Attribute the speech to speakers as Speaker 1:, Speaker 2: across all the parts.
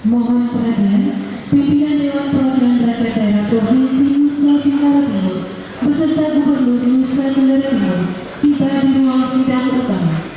Speaker 1: Mohon perhatian, pimpinan Dewan Perwakilan Rakyat Daerah Provinsi Nusa Tenggara Timur beserta Gubernur Nusa Tenggara Timur tiba di ruang sidang utama.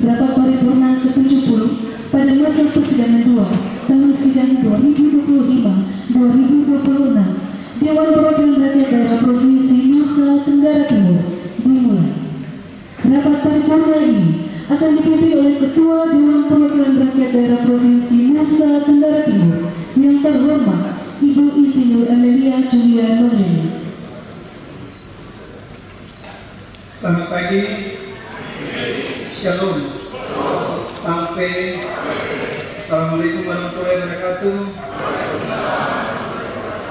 Speaker 1: Rapat paripurna ke-70 pada masa persidangan 2 tahun sidang 2025-2026 Dewan Perwakilan Rakyat Daerah Provinsi Nusa Tenggara Timur dimulai. Rapat paripurna ini akan dipimpin oleh Ketua Dewan Perwakilan Rakyat Daerah Provinsi Nusa Tenggara Timur yang terhormat Ibu Insinyur Amelia Julia Nurdin.
Speaker 2: Selamat pagi. Shalom. Sampai. Assalamualaikum warahmatullahi wabarakatuh.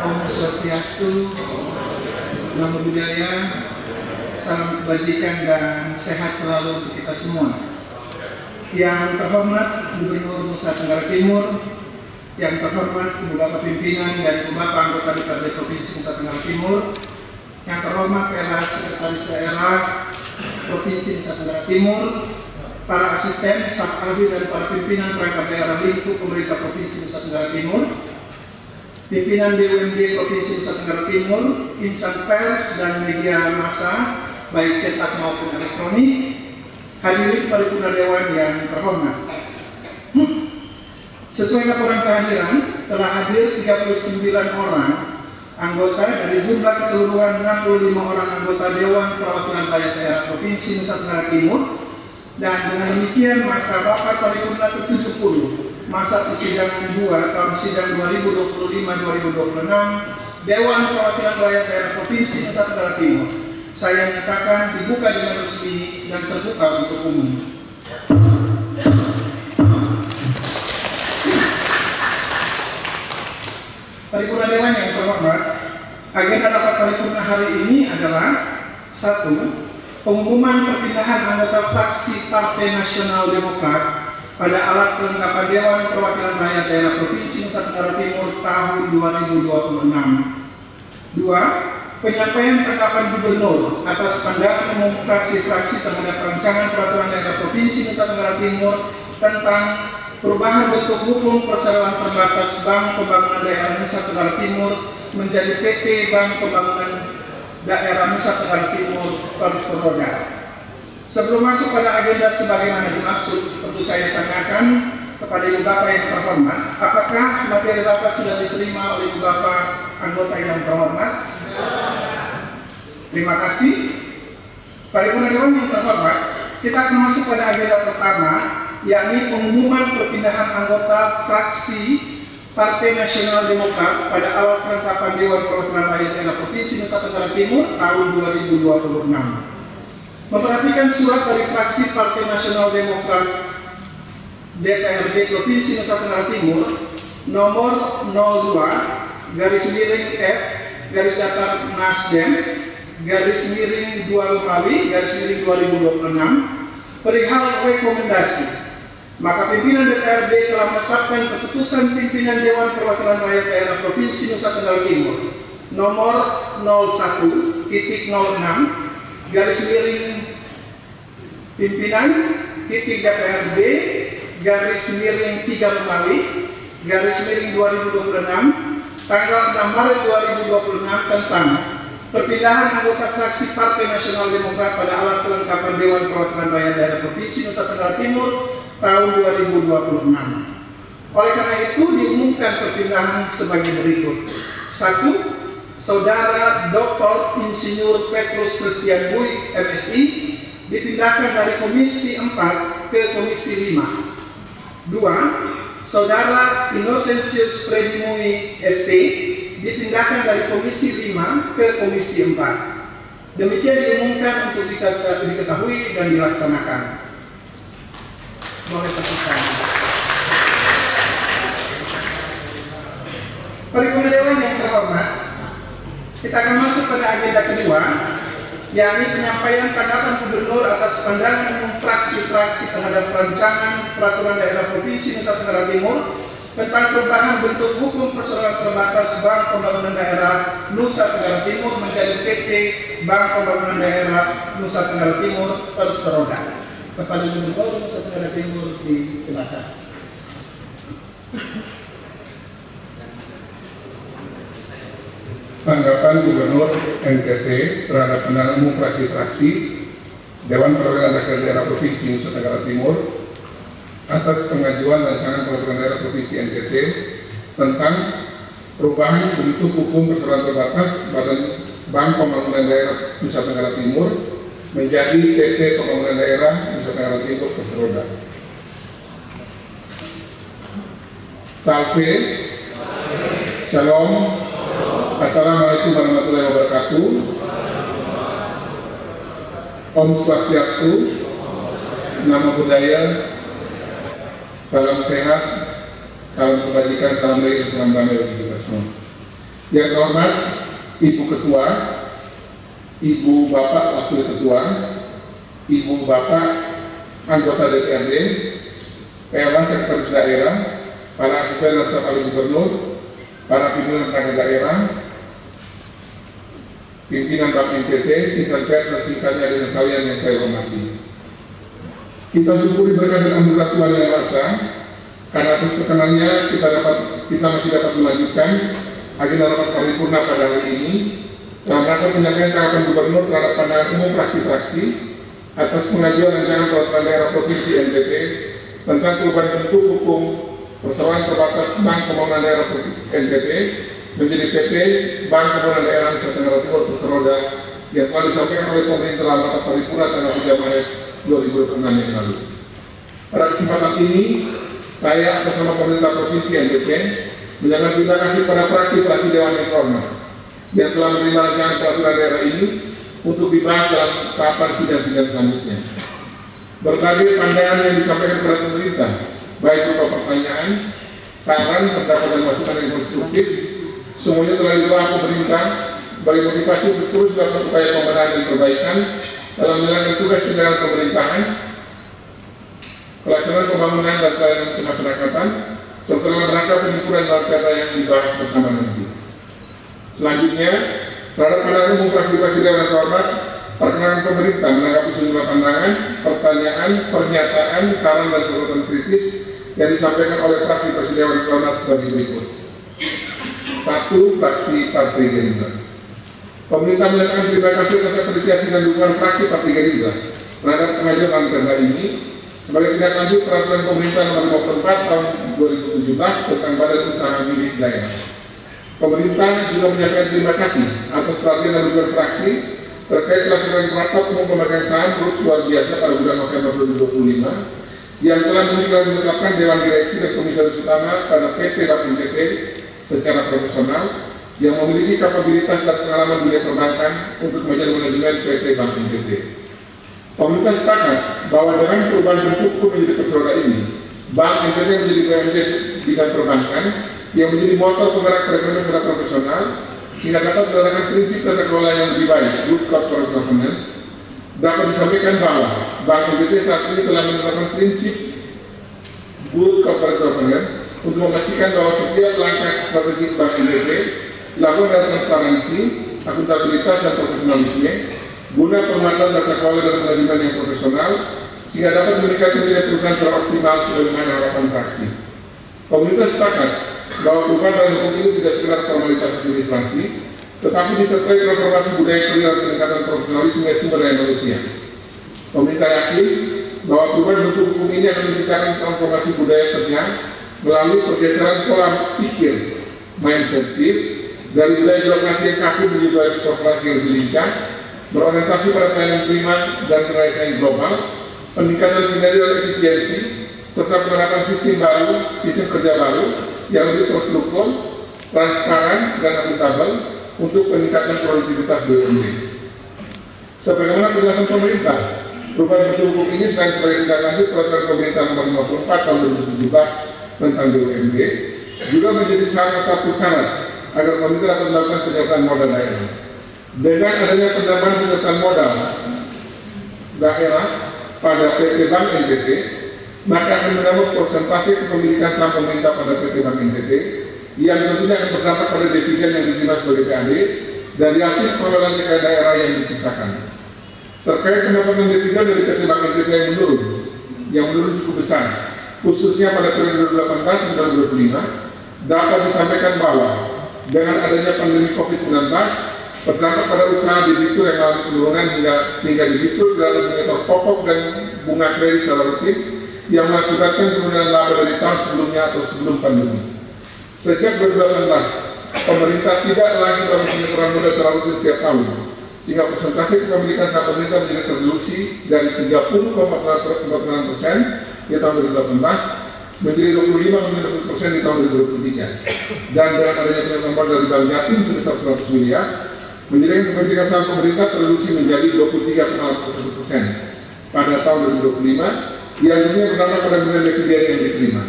Speaker 2: Om Swastiastu. Namo Buddhaya. Salam kebajikan dan sehat selalu untuk kita semua. Yang terhormat Gubernur Nusa Tenggara Timur, yang terhormat Ibu Bapak Pimpinan dan Ibu Bapak Anggota DPRD Provinsi Nusa Tenggara Timur, yang terhormat PLH Sekretaris Daerah Provinsi Nusa Tenggara Timur, para asisten, staf ahli dan para pimpinan perangkat daerah lingkup pemerintah Provinsi Nusa Tenggara Timur, pimpinan BUMD Provinsi Nusa Tenggara Timur, insan pers dan media massa baik cetak maupun elektronik, hadirin paripurna dewan yang terhormat. Sesuai laporan kehadiran, telah hadir 39 orang anggota dari jumlah keseluruhan 65 orang anggota Dewan Perwakilan Rakyat Daerah Provinsi Nusa Tenggara Timur. Dan dengan demikian maka rapat paripurna ke-70 masa persidangan 2 tahun sidang 2025-2026 Dewan Perwakilan Rakyat Daerah Provinsi Nusa Tenggara Timur saya nyatakan dibuka dengan resmi dan terbuka untuk umum. Paripurna Dewan yang terhormat, agenda rapat paripurna hari ini adalah 1. Pengumuman perpindahan anggota fraksi Partai Nasional Demokrat pada alat kelengkapan Dewan Perwakilan Rakyat Daerah Provinsi Nusa Tenggara Timur tahun 2026. 2. Penyampaian tanggapan Gubernur atas pandangan umum fraksi-fraksi terhadap rancangan peraturan daerah Provinsi Nusa Tenggara Timur tentang perubahan bentuk hukum perseroan terbatas Bank Pembangunan Daerah Nusa Tenggara Timur menjadi PT Bank Pembangunan Daerah Nusa Tenggara Timur Perseroda. Sebelum masuk pada agenda sebagaimana dimaksud, tentu saya tanyakan kepada Ibu Bapak yang terhormat, apakah materi rapat sudah diterima oleh Ibu Bapak anggota yang terhormat? Terima kasih. Paripurna Dewan yang terhormat, kita akan masuk pada agenda pertama, yakni pengumuman perpindahan anggota fraksi Partai Nasional Demokrat pada alat kelengkapan Dewan Perwakilan Rakyat Daerah Provinsi Nusa Tenggara Timur tahun 2026. Memperhatikan surat dari fraksi Partai Nasional Demokrat DPRD Provinsi Nusa Tenggara Timur nomor 02-Nasdem-2-2026 perihal rekomendasi. Maka pimpinan DPRD telah menetapkan keputusan pimpinan Dewan Perwakilan Rakyat Daerah Provinsi Nusa Tenggara Timur nomor 01.06 pimpinan DPRD _3 Romawi _2026 tanggal 6 Maret 2026 tentang perpindahan anggota fraksi Partai Nasional Demokrat pada alat kelengkapan Dewan Perwakilan Rakyat Daerah Provinsi Nusa Tenggara Timur tahun 2026. Oleh karena itu diumumkan perpindahan sebagai berikut. 1. Saudara Dr. Insinyur Petrus Christian Bui MSI dipindahkan dari Komisi 4 ke Komisi 5. 2. Saudara Innocentius Freddy Mui ST dipindahkan dari Komisi 5 ke Komisi 4. Demikian diumumkan untuk diketahui dan dilaksanakan. Boleh tepuk tangan. Paripurna Dewan yang terhormat, kita akan masuk pada agenda kedua, yakni penyampaian tanggapan Gubernur atas pandangan umum fraksi-fraksi terhadap rancangan peraturan daerah Provinsi Nusa Tenggara Timur tentang perubahan bentuk hukum perseroan terbatas Bank Pembangunan Daerah Nusa Tenggara Timur menjadi PT Bank Pembangunan Daerah Nusa Tenggara Timur Perseroda. Kepala Gubernur Nusa Tenggara Timur disilakan.
Speaker 3: Tanggapan Gubernur NTT terhadap pandangan umum fraksi-fraksi Dewan Perwakilan Rakyat Daerah Provinsi Nusa Tenggara Timur atas pengajuan rancangan peraturan daerah Provinsi NTT tentang perubahan bentuk hukum perseroan terbatas Badan Bank Pembangunan Daerah Nusa Tenggara Timur menjadi PT Pembangunan Daerah Nusa Tenggara Timur Perseroda. Salve, Shalom. Assalamualaikum warahmatullahi wabarakatuh. Om Swastiastu, Namo Buddhaya, salam sehat, salam kebajikan, salam baik, salam damai bagi kita semua. Yang terhormat Ibu Ketua, Ibu Bapak Wakil Ketua, Ibu Bapak Anggota DPRD, PLA Sekretaris Daerah, para asisten dan staf ahli Gubernur, para pimpinan perangkat daerah, pimpinan Bank NTT, interpret dan singkatnya dengan kalian yang saya hormati. Kita syukuri berkat dan anugerah Tuhan yang Esa, karena atas perkenannya kita masih dapat melanjutkan agenda rapat paripurna pada hari ini dalam rangka penyampaian tanggapan Gubernur terhadap pandangan umum fraksi-fraksi atas pengajuan rancangan peraturan daerah Provinsi NTT tentang perubahan bentuk hukum perseroan terbatas Bank Pembangunan Daerah NTT menjadi PT Bank Pembangunan Daerah Nusa Tenggara Timur Perseroda yang telah disampaikan oleh pemerintah dalam rapat paripurna tanggal 3 Maret 2026 yang lalu. Pada kesempatan ini, saya atas nama pemerintah Provinsi NTT menyampaikan terima kasih pada fraksi-fraksi Dewan yang terhormat yang telah menerima rancangan peraturan daerah ini untuk dibahas dalam tahapan sidang-sidang selanjutnya. Berbagai pandangan yang disampaikan kepada pemerintah, baik berupa pertanyaan, saran, pendapat dan masukan yang konstruktif, semuanya telah dibahas pemerintah sebagai motivasi untuk terus melakukan upaya pembenahan dan perbaikan dalam menjalankan tugas penjagaan pemerintahan, pelaksanaan pembangunan dan pelayanan kemasyarakatan, serta dalam rangka penyempurnaan dalam kata yang dibahas bersama nanti. Selanjutnya, terhadap pandangan umum fraksi-fraksi Dewan terhormat, perkenaan pemerintah menanggapi sejumlah pandangan, pertanyaan, pernyataan, saran dan catatan kritis yang disampaikan oleh fraksi-fraksi Dewan terhormat sebagai berikut. 1. Fraksi Partai Gerindra. Pemerintah menyatakan terima kasih atas apresiasi dan dukungan fraksi Partai Gerindra terhadap pengajuan rancangan ini sebagai tindak lanjut peraturan pemerintah nomor 54 tahun 2017 tentang Badan Usaha Milik Daerah. Pemerintah juga menyampaikan terima kasih atas perhatian dan dukungan fraksi terkait pelaksanaan rapat umum pemegang saham grup luar biasa pada bulan November 2025 yang telah menetapkan Dewan Direksi dan Komisaris Utama pada PT Bank NTT secara profesional yang memiliki kapabilitas dan pengalaman dunia perbankan untuk menjadi manajemen PT Bank NTT. Pemerintah sepakat bahwa dengan perubahan bentuk hukum menjadi perseroda ini, Bank NTT menjadi BUMD bidang perbankan yang menjadi motor penggerak perekonomian secara profesional sehingga dapat menerapkan prinsip tata kelola yang lebih baik, good corporate governance. Dapat disampaikan bahwa Bank NTT saat ini telah menerapkan prinsip good corporate governance untuk memastikan bahwa setiap langkah strategik Bank NTT dilakukan dengan transparansi, akuntabilitas dan profesionalisme guna penguatan tata kelola dan manajemen yang profesional sehingga dapat meningkatkan nilai perusahaan secara optimal sebagaimana harapan fraksi. Pemerintah sepakat bahwa perubahan dalam hukum ini tidak sekedar formalitas administrasi, tetapi disertai transformasi budaya kerja dan peningkatan profesionalisme sumber daya manusia. Pemerintah yakin bahwa perubahan bentuk hukum ini akan menciptakan transformasi budaya kerja melalui pergeseran pola pikir mindset shift dari budaya birokrasi yang kaku menuju budaya korporasi yang lebih lincah, berorientasi pada pelayanan prima dan penelitian global, peningkatan kinerja dan efisiensi, serta penerapan sistem baru, sistem kerja baru yang lebih terstruktur, transparan dan akuntabel untuk peningkatan produktivitas BUMD. Sebagaimana penjelasan pemerintah, Perubahan bentuk ini selain sebagai tindak lanjut peraturan pemerintah nomor 54 tahun 2017 tentang BUMD, juga menjadi salah satu syarat agar pemerintah dapat melakukan penyertaan modal daerah. Dengan adanya penambahan penyertaan modal daerah pada PT Bank NTT, maka akan menambah persentase kepemilikan saham pemerintah pada PT Bank NTT yang tentunya akan berdampak pada dividen yang diterima sebagai PAD dari hasil pengelolaan TKI daerah yang dipisahkan. Terkait pendapatan dividen dari PT Bank NTT yang menurun cukup besar, khususnya pada periode 2018 hingga 2025, dapat disampaikan bahwa dengan adanya pandemi COVID-19 berdampak pada usaha debitur yang mengalami penurunan sehingga debitur dalam menyetor pokok dan bunga kredit secara rutin yang mengakibatkan penurunan laba dari tahun sebelumnya atau sebelum pandemi. Sejak 2018, pemerintah tidak lagi melakukan penyetoran modal secara rutin setiap tahun, sehingga persentase kepemilikan saham pemerintah menjadi terreduksi dari 30,46% di tahun 2018 menjadi 25,1% di tahun 2023. Dan dengan adanya penyetoran modal dari Bank Jatim sebesar 100 miliar, menjadikan kepemilikan saham pemerintah terreduksi menjadi 23,41% pada tahun 2025, yang tentunya berdampak pada nilai dividen yang diterima.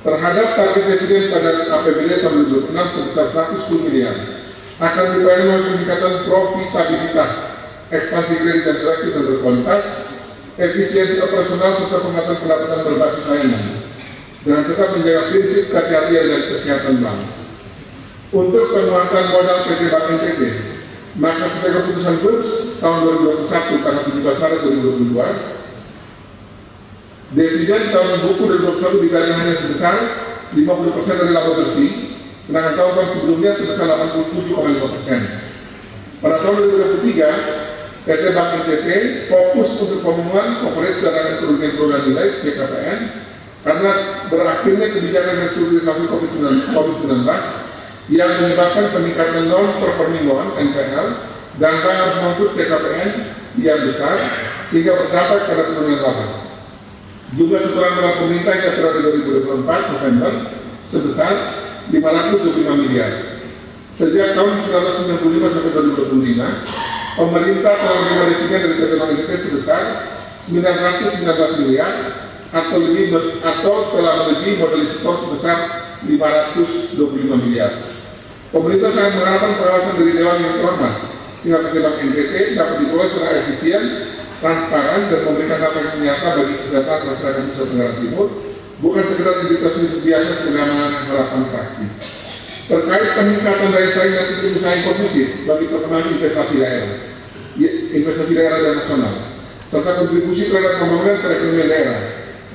Speaker 3: Terhadap target dividen pada APBD tahun 2026 sebesar 110 miliar, akan diperoleh melalui peningkatan profitabilitas, ekspansi kredit yang terakhir dan berkualitas, efisiensi operasional serta penguatan pendapatan berbasis layanan, dengan tetap menjaga prinsip kehati-hatian dan kesehatan bank. Untuk penguatan modal PT Bank NTT, maka sesuai keputusan BUPS tahun 2021 tanggal 17 Maret 2022, dividen tahun buku 2021 digalang hanya sebesar 50% dari laba bersih, sedangkan tahun sebelumnya sebesar 87,5%. Pada tahun 2023, PT Bank NTT fokus untuk pemenuhan corporate cadangan kerugian kerugian nilai (CKPN) karena berakhirnya kebijakan restrukturisasi COVID-19 yang menyebabkan peningkatan non-performing loan (NPL) dan bank harus menuntut CKPN yang besar sehingga berdampak pada penurunan laba. Jumlah setoran modal pemerintah yang periode 2024 November sebesar 525 miliar. Sejak tahun 1995 sampai 2025, pemerintah telah menerima dividen dari PT Bank NTT sebesar 919 miliar atau telah melebihi modal setor sebesar 525 miliar. Pemerintah sangat mengharapkan pengawasan dari Dewan yang terhormat sehingga PT Bank NTT dapat dikelola secara efisien, transparan, dan memberikan dampak yang nyata bagi kesehatan masyarakat Nusa Tenggara Timur, bukan sekedar aktivitas biasa sebagaimana harapan fraksi. Terkait peningkatan daya saing dan iklim usaha yang kondusif bagi perkembangan investasi daerah dan nasional, serta kontribusi terhadap pembangunan perekonomian daerah,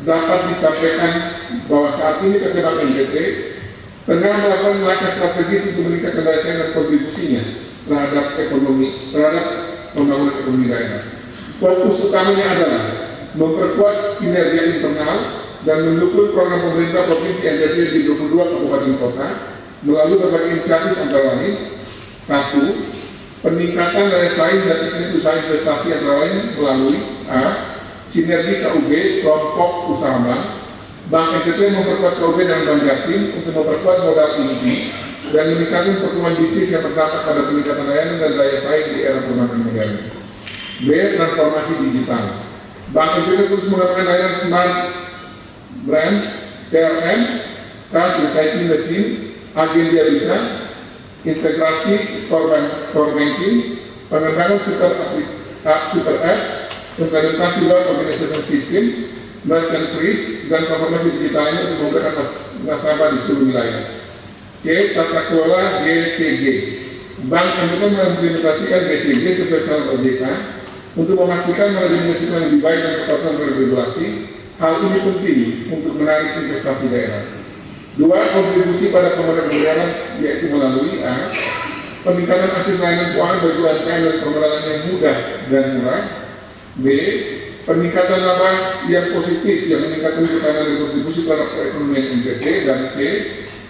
Speaker 3: dapat disampaikan bahwa saat ini PT Bank NTT tengah melakukan langkah strategis untuk meningkatkan daya saing dan kontribusinya terhadap pembangunan ekonomi daerah. Fokus utamanya adalah memperkuat kinerja internal dan mendukung program pemerintah provinsi NTT di 22 kabupaten kota melalui berbagai inisiatif antara lain: 1. Peningkatan daya saing dan iklim usaha investasi antara lain melalui a. Sinergi KUB kelompok usaha Bank NTT memperkuat KUB dan Bank Jatim untuk memperkuat modal inti dan meningkatkan pertumbuhan bisnis yang berdampak pada peningkatan layanan dan daya saing di era perbankan modern. B. Transformasi digital. Bank NTT terus mengembangkan layanan smart branch, CRM, cash recycling machine, agen dia bisa, integrasi core banking, pengembangan super apps, implementasi web organization system, merchant freeze, dan transformasi digital ini untuk memberikan nasabah di seluruh wilayah. C. Tata kelola GCG. Bank NTT mengimplementasikan GCG sebagai salah OJK untuk memastikan manajemen lebih baik dan kepatuhan regulasi. Hal ini penting untuk menarik investasi daerah. 2. Kontribusi pada pembangunan daerah, yaitu melalui a. Peningkatan akses layanan keuangan bagi UMKM dan permodalan yang mudah dan murah. B. Peningkatan laba yang positif yang meningkatkan ketahanan dan kontribusi terhadap perekonomian NTT. Dan C.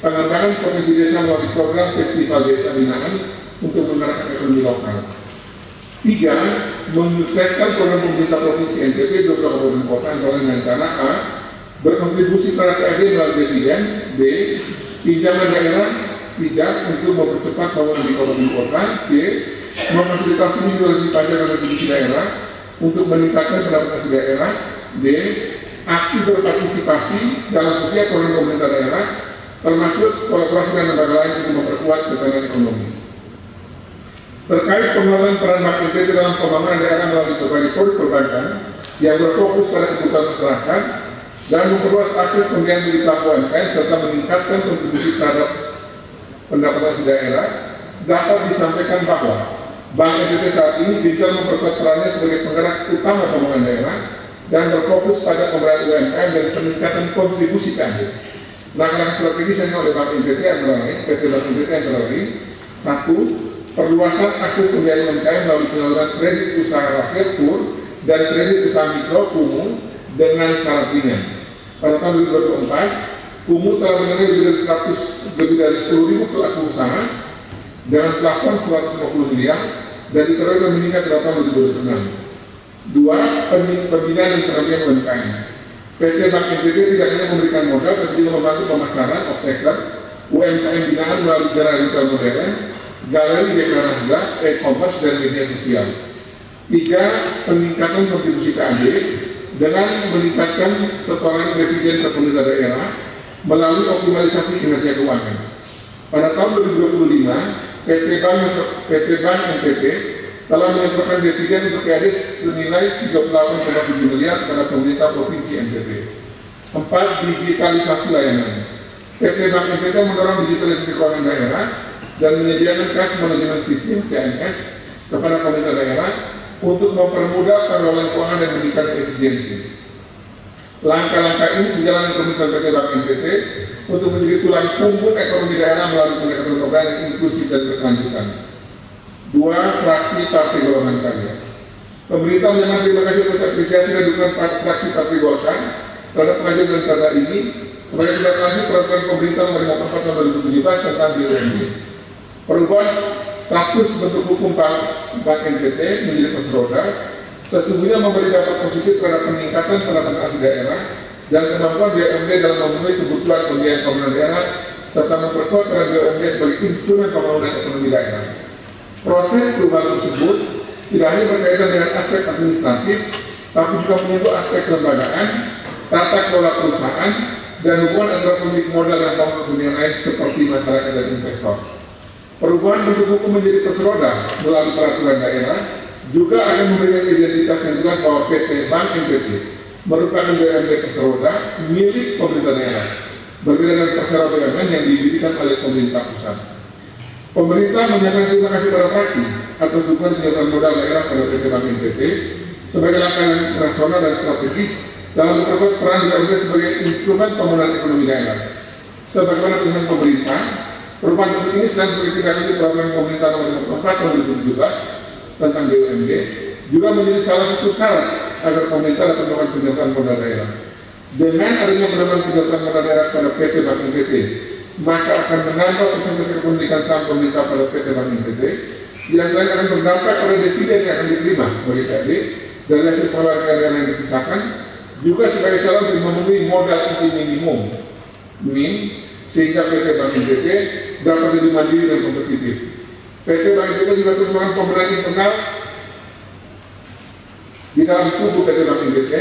Speaker 3: Pengembangan potensi desa melalui program festival desa binaan untuk menggerakkan ekonomi lokal. 3. Menyukseskan program pemerintah provinsi NTT 22 kabupaten kota antara dengan cara a. Berkontribusi terhadap PAD melalui dividen. B. Pinjaman daerah. 3. Untuk mempercepat pembangunan di kabupaten kota. C. Memfasilitasi regulasi pajak dan retribusi daerah untuk meningkatkan pendapatan daerah. D. Aktif berpartisipasi dalam setiap program pemerintah daerah, termasuk kolaborasi dengan lembaga lain untuk memperkuat ketahanan ekonomi. Terkait penguatan peran Bank NTT dalam pembangunan daerah melalui berbagai produk perbankan yang berfokus pada kebutuhan masyarakat dan memperluas akses pembiayaan di pelaku UMKM serta meningkatkan kontribusi terhadap pendapatan daerah, dapat disampaikan bahwa Bank NTT saat ini gencar memperkuat perannya sebagai penggerak utama pembangunan daerah dan berfokus pada pemberdayaan UMKM dan peningkatan kontribusi KAD. Langkah-langkah strategis yang oleh Bank NTT antara lain, PT Bank NTT antara lain, 1. Perluasan akses pembiayaan UMKM melalui penyaluran kredit usaha rakyat (KUR) dan kredit usaha mikro (KUMU) dengan syarat ringan. Pada tahun 2024, KUMU telah menerima lebih dari 10.000 pelaku usaha dengan plafon 150 miliar dan ditargetkan meningkat pada tahun 2026. 2. Pembinaan dan pendampingan UMKM. PT Bank NTT tidak hanya memberikan modal, tapi juga membantu pemasaran off-taker UMKM binaan melalui jalan retail modern, galeri deklarasi, e-commerce, dan media sosial. 3. Peningkatan kontribusi KAD dengan meningkatkan setoran dividen ke pemerintah daerah melalui optimalisasi kinerja keuangan. Pada tahun 2025, PT Bank NTT telah menyampaikan dividen untuk KAD senilai 38,7 miliar kepada pemerintah Provinsi NTT. 4. Digitalisasi layanan. PT Bank NTT mendorong digitalisasi keuangan daerah dan menyediakan cash management system (CMS) kepada pemerintah daerah untuk mempermudah pengelolaan keuangan dan meningkatkan efisiensi. Langkah-langkah ini sejalan dengan komitmen PT Bank NTT untuk menjadi tulang punggung ekonomi daerah melalui pendekatan program yang inklusif dan berkelanjutan. 2. Fraksi Partai Golongan Karya. Pemerintah menyampaikan terima kasih atas apresiasi dan dukungan fraksi Partai Golkar terhadap pengajuan dan perda ini sebagai tindak lanjut peraturan pemerintah nomor 54 tahun 2017 tentang BUMD. Perubahan status bentuk hukum Bank NTT menjadi perseroda sesungguhnya memberi dampak positif terhadap peningkatan pendapatan asli daerah dan kemampuan BUMD dalam memenuhi kebutuhan pembiayaan pembangunan daerah serta memperkuat peran BUMD sebagai instrumen pembangunan ekonomi daerah. Proses perubahan tersebut tidak hanya berkaitan dengan aspek administratif, tapi juga menyentuh aspek kelembagaan, tata kelola perusahaan, dan hubungan antara pemilik modal dan pembangun dunia lain seperti masyarakat dan investor. Perubahan bentuk hukum menjadi perseroda melalui peraturan daerah juga akan memberikan identitas yang jelas bahwa PT Bank NTT merupakan BUMD perseroda milik pemerintah daerah, berbeda dengan perseroda BUMN yang didirikan oleh pemerintah pusat. Pemerintah menyampaikan terima kasih pada fraksi atas dukungan penyaluran modal daerah pada PT Bank NTT sebagai langkah nasional dan strategis dalam memperkuat peran BUMD sebagai instrumen pembangunan ekonomi daerah. Sebagaimana pilihan pemerintah, perubahan bentuk ini sedang bertindak peraturan pemerintah nomor 54 tahun 2017 tentang BUMD juga menjadi salah satu syarat agar pemerintah dapat melakukan penyaluran modal daerah. Dengan adanya penambahan penyaluran modal daerah pada PT Bank NTT, maka akan menambah persentase kepemilikan saham pemerintah pada PT Bank NTT yang lain akan berdampak pada dividen yang akan diterima sebagai KAD dari hasil pengelolaan daerah yang dipisahkan juga sebagai calon untuk memenuhi modal inti minimum (MIN) sehingga PT Bank NTT dapat lebih mandiri dan kompetitif. PT Bank NTT juga terus melakukan pemberdayaan internal di dalam tubuh PT Bank NTT,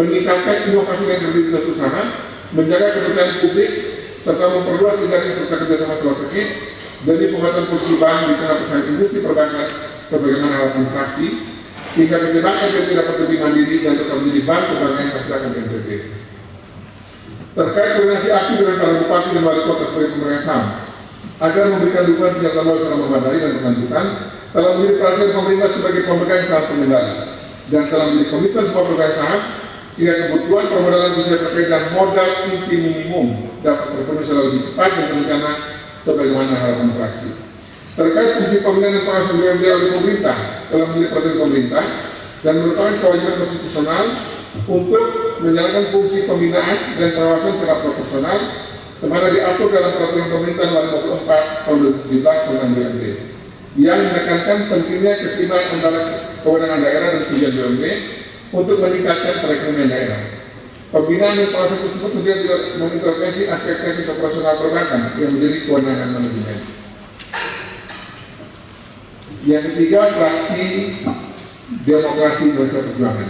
Speaker 3: meningkatkan inovasi dan kredibilitas usaha, menjaga kepercayaan publik, serta memperluas jaringan serta kerjasama strategis dari pembuatan posisi bank di tengah persaingan industri perbankan sebagaimana harapan fraksi, sehingga PT Bank NTT dapat lebih mandiri dan tetap menjadi bank kebanggaan masyarakat NTT. Terkait koordinasi aktif dengan para bupati dan wali kota sebagai pemegang saham, agar memberikan dukungan penyaluran modal secara memadai dan berkelanjutan, telah menjadi perhatian pemerintah sebagai pemegang saham pengendali dan telah menjadi komitmen semua pemegang saham sehingga kebutuhan permodalan bisa terkait dengan modal inti minimum dapat terpenuhi secara lebih cepat dan berencana sebagaimana harapan fraksi. Terkait fungsi pembinaan dan pengawasan BUMD oleh pemerintah telah menjadi perhatian pemerintah dan merupakan kewajiban konstitusional untuk menjalankan fungsi pembinaan dan pengawasan secara proporsional sebagaimana diatur dalam peraturan pemerintah nomor 54 tahun 2017 tentang BUMD yang menekankan pentingnya keseimbangan antara kewenangan daerah dan tujuan BUMD untuk meningkatkan perekonomian daerah. Pembinaan dan pengawasan tersebut juga tidak mengintervensi aspek teknis operasional perbankan yang menjadi kewenangan manajemen. Yang ketiga, fraksi demokrasi Indonesia Perjuangan.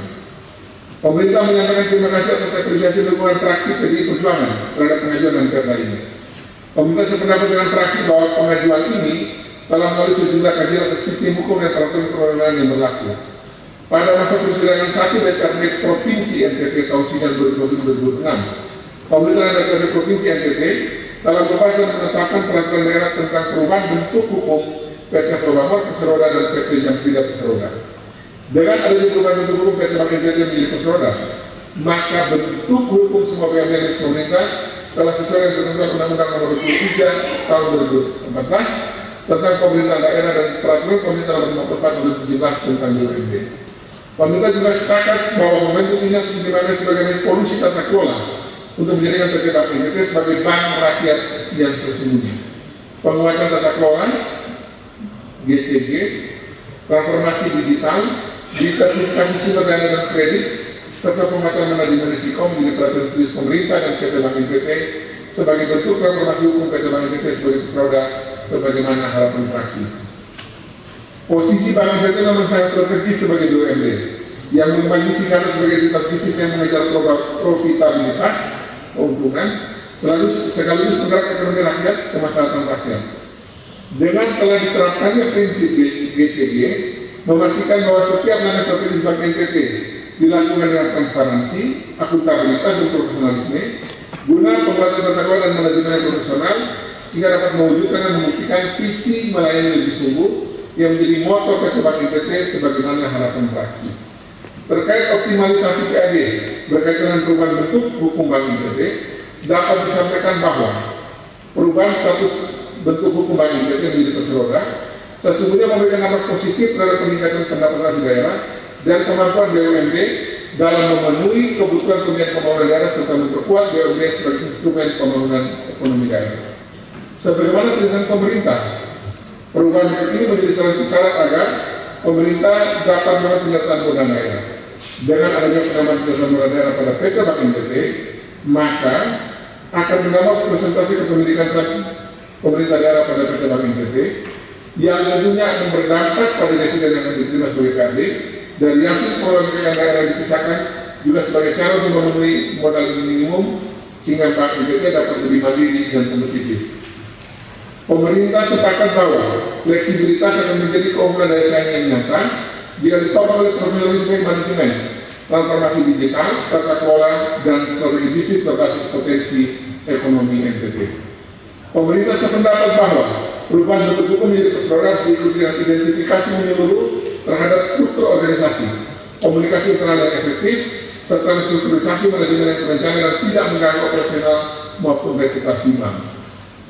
Speaker 3: Pemerintah menyampaikan terima kasih atas apresiasi dukungan fraksi PDI Perjuangan terhadap pengajuan dan perda ini. Pemerintah sependapat dengan fraksi bahwa pengajuan ini telah melalui sejumlah kajian atas sistem hukum dan peraturan perundangan yang berlaku. Pada masa persidangan 1 DPRD Provinsi NTT tahun 2005-2006, pemerintah dan DPRD Provinsi NTT telah membahas dan menetapkan peraturan daerah tentang perubahan bentuk hukum PT Promamor Perseroda dan PT Jampida Perseroda. Dengan adanya perubahan bentuk hukum PT Bank NTT menjadi Perseroda, maka bentuk hukum semua BUMN milik pemerintah telah sesuai dengan ketentuan Undang-Undang Nomor 23 Tahun 2014 tentang pemerintahan daerah dan peraturan pemerintah Nomor 54 Tahun 2017 tentang BUMD. Pemerintah juga sepakat bahwa membentuk ini harus dimaknai sebagai revolusi tata kelola untuk menjadikan PT Bank NTT sebagai bank rakyat yang sesungguhnya. Penguatan tata kelola GCG, transformasi digital, diversifikasi sumber dana dan kredit, serta pematuhan manajemen risiko menjadi perhatian serius pemerintah dan PT Bank NTT sebagai bentuk transformasi hukum PT Bank NTT sebagai peroda sebagaimana harapan fraksi. Posisi Bank NTT memang sangat strategis sebagai BUMD yang membangun sinyal sebagai entitas bisnis yang mengejar profitabilitas, keuntungan, sekaligus menggerak ekonomi rakyat, kemaslahatan rakyat. Dengan telah diterapkannya prinsip GCG, memastikan bahwa setiap langkah strategis Bank NTT dilakukan dengan transparansi, akuntabilitas dan profesionalisme, guna pembuatan tata kelola dan manajemen yang profesional, sehingga dapat mewujudkan dan membuktikan visi melayani lebih sungguh yang menjadi moto PT Bank NTT sebagaimana harapan fraksi. Terkait optimalisasi PAD berkaitan dengan perubahan bentuk hukum Bank NTT, dapat disampaikan bahwa perubahan status bentuk hukum Bank NTT menjadi Perseroda sesungguhnya memberikan dampak positif terhadap peningkatan pendapatan daerah dan kemampuan BUMD dalam memenuhi kebutuhan pembiayaan pembangunan daerah serta memperkuat BUMD sebagai instrumen pembangunan ekonomi daerah. Sebagaimana perintah pemerintah, perubahan ini menjadi salah satu syarat agar pemerintah dapat melakukan penyertaan modal daerah. Dengan adanya penambahan penyertaan modal daerah pada PT Bank NTT, maka akan menambah presentasi kepemilikan pemerintah daerah pada PT Bank NTT yang tentunya akan berdampak pada dividen yang akan diterima sebagai PAD dan yang pengelolaan kekayaan daerah yang dipisahkan juga sebagai cara untuk memenuhi modal minimum sehingga Bank NTT dapat lebih mandiri dan kompetitif. Pemerintah sepakat bahwa fleksibilitas akan menjadi keunggulan daya saing yang nyata jika ditopang oleh profesionalisme manajemen, transformasi digital, tata kelola, dan strategi bisnis berbasis potensi ekonomi NTT. Pemerintah sependapat bahwa perubahan bentuk hukum menjadi Perseroda harus diikuti dengan identifikasi menyeluruh terhadap struktur organisasi, komunikasi internal yang efektif, serta strukturisasi manajemen yang terencana dan tidak mengganggu operasional maupun reputasi bank.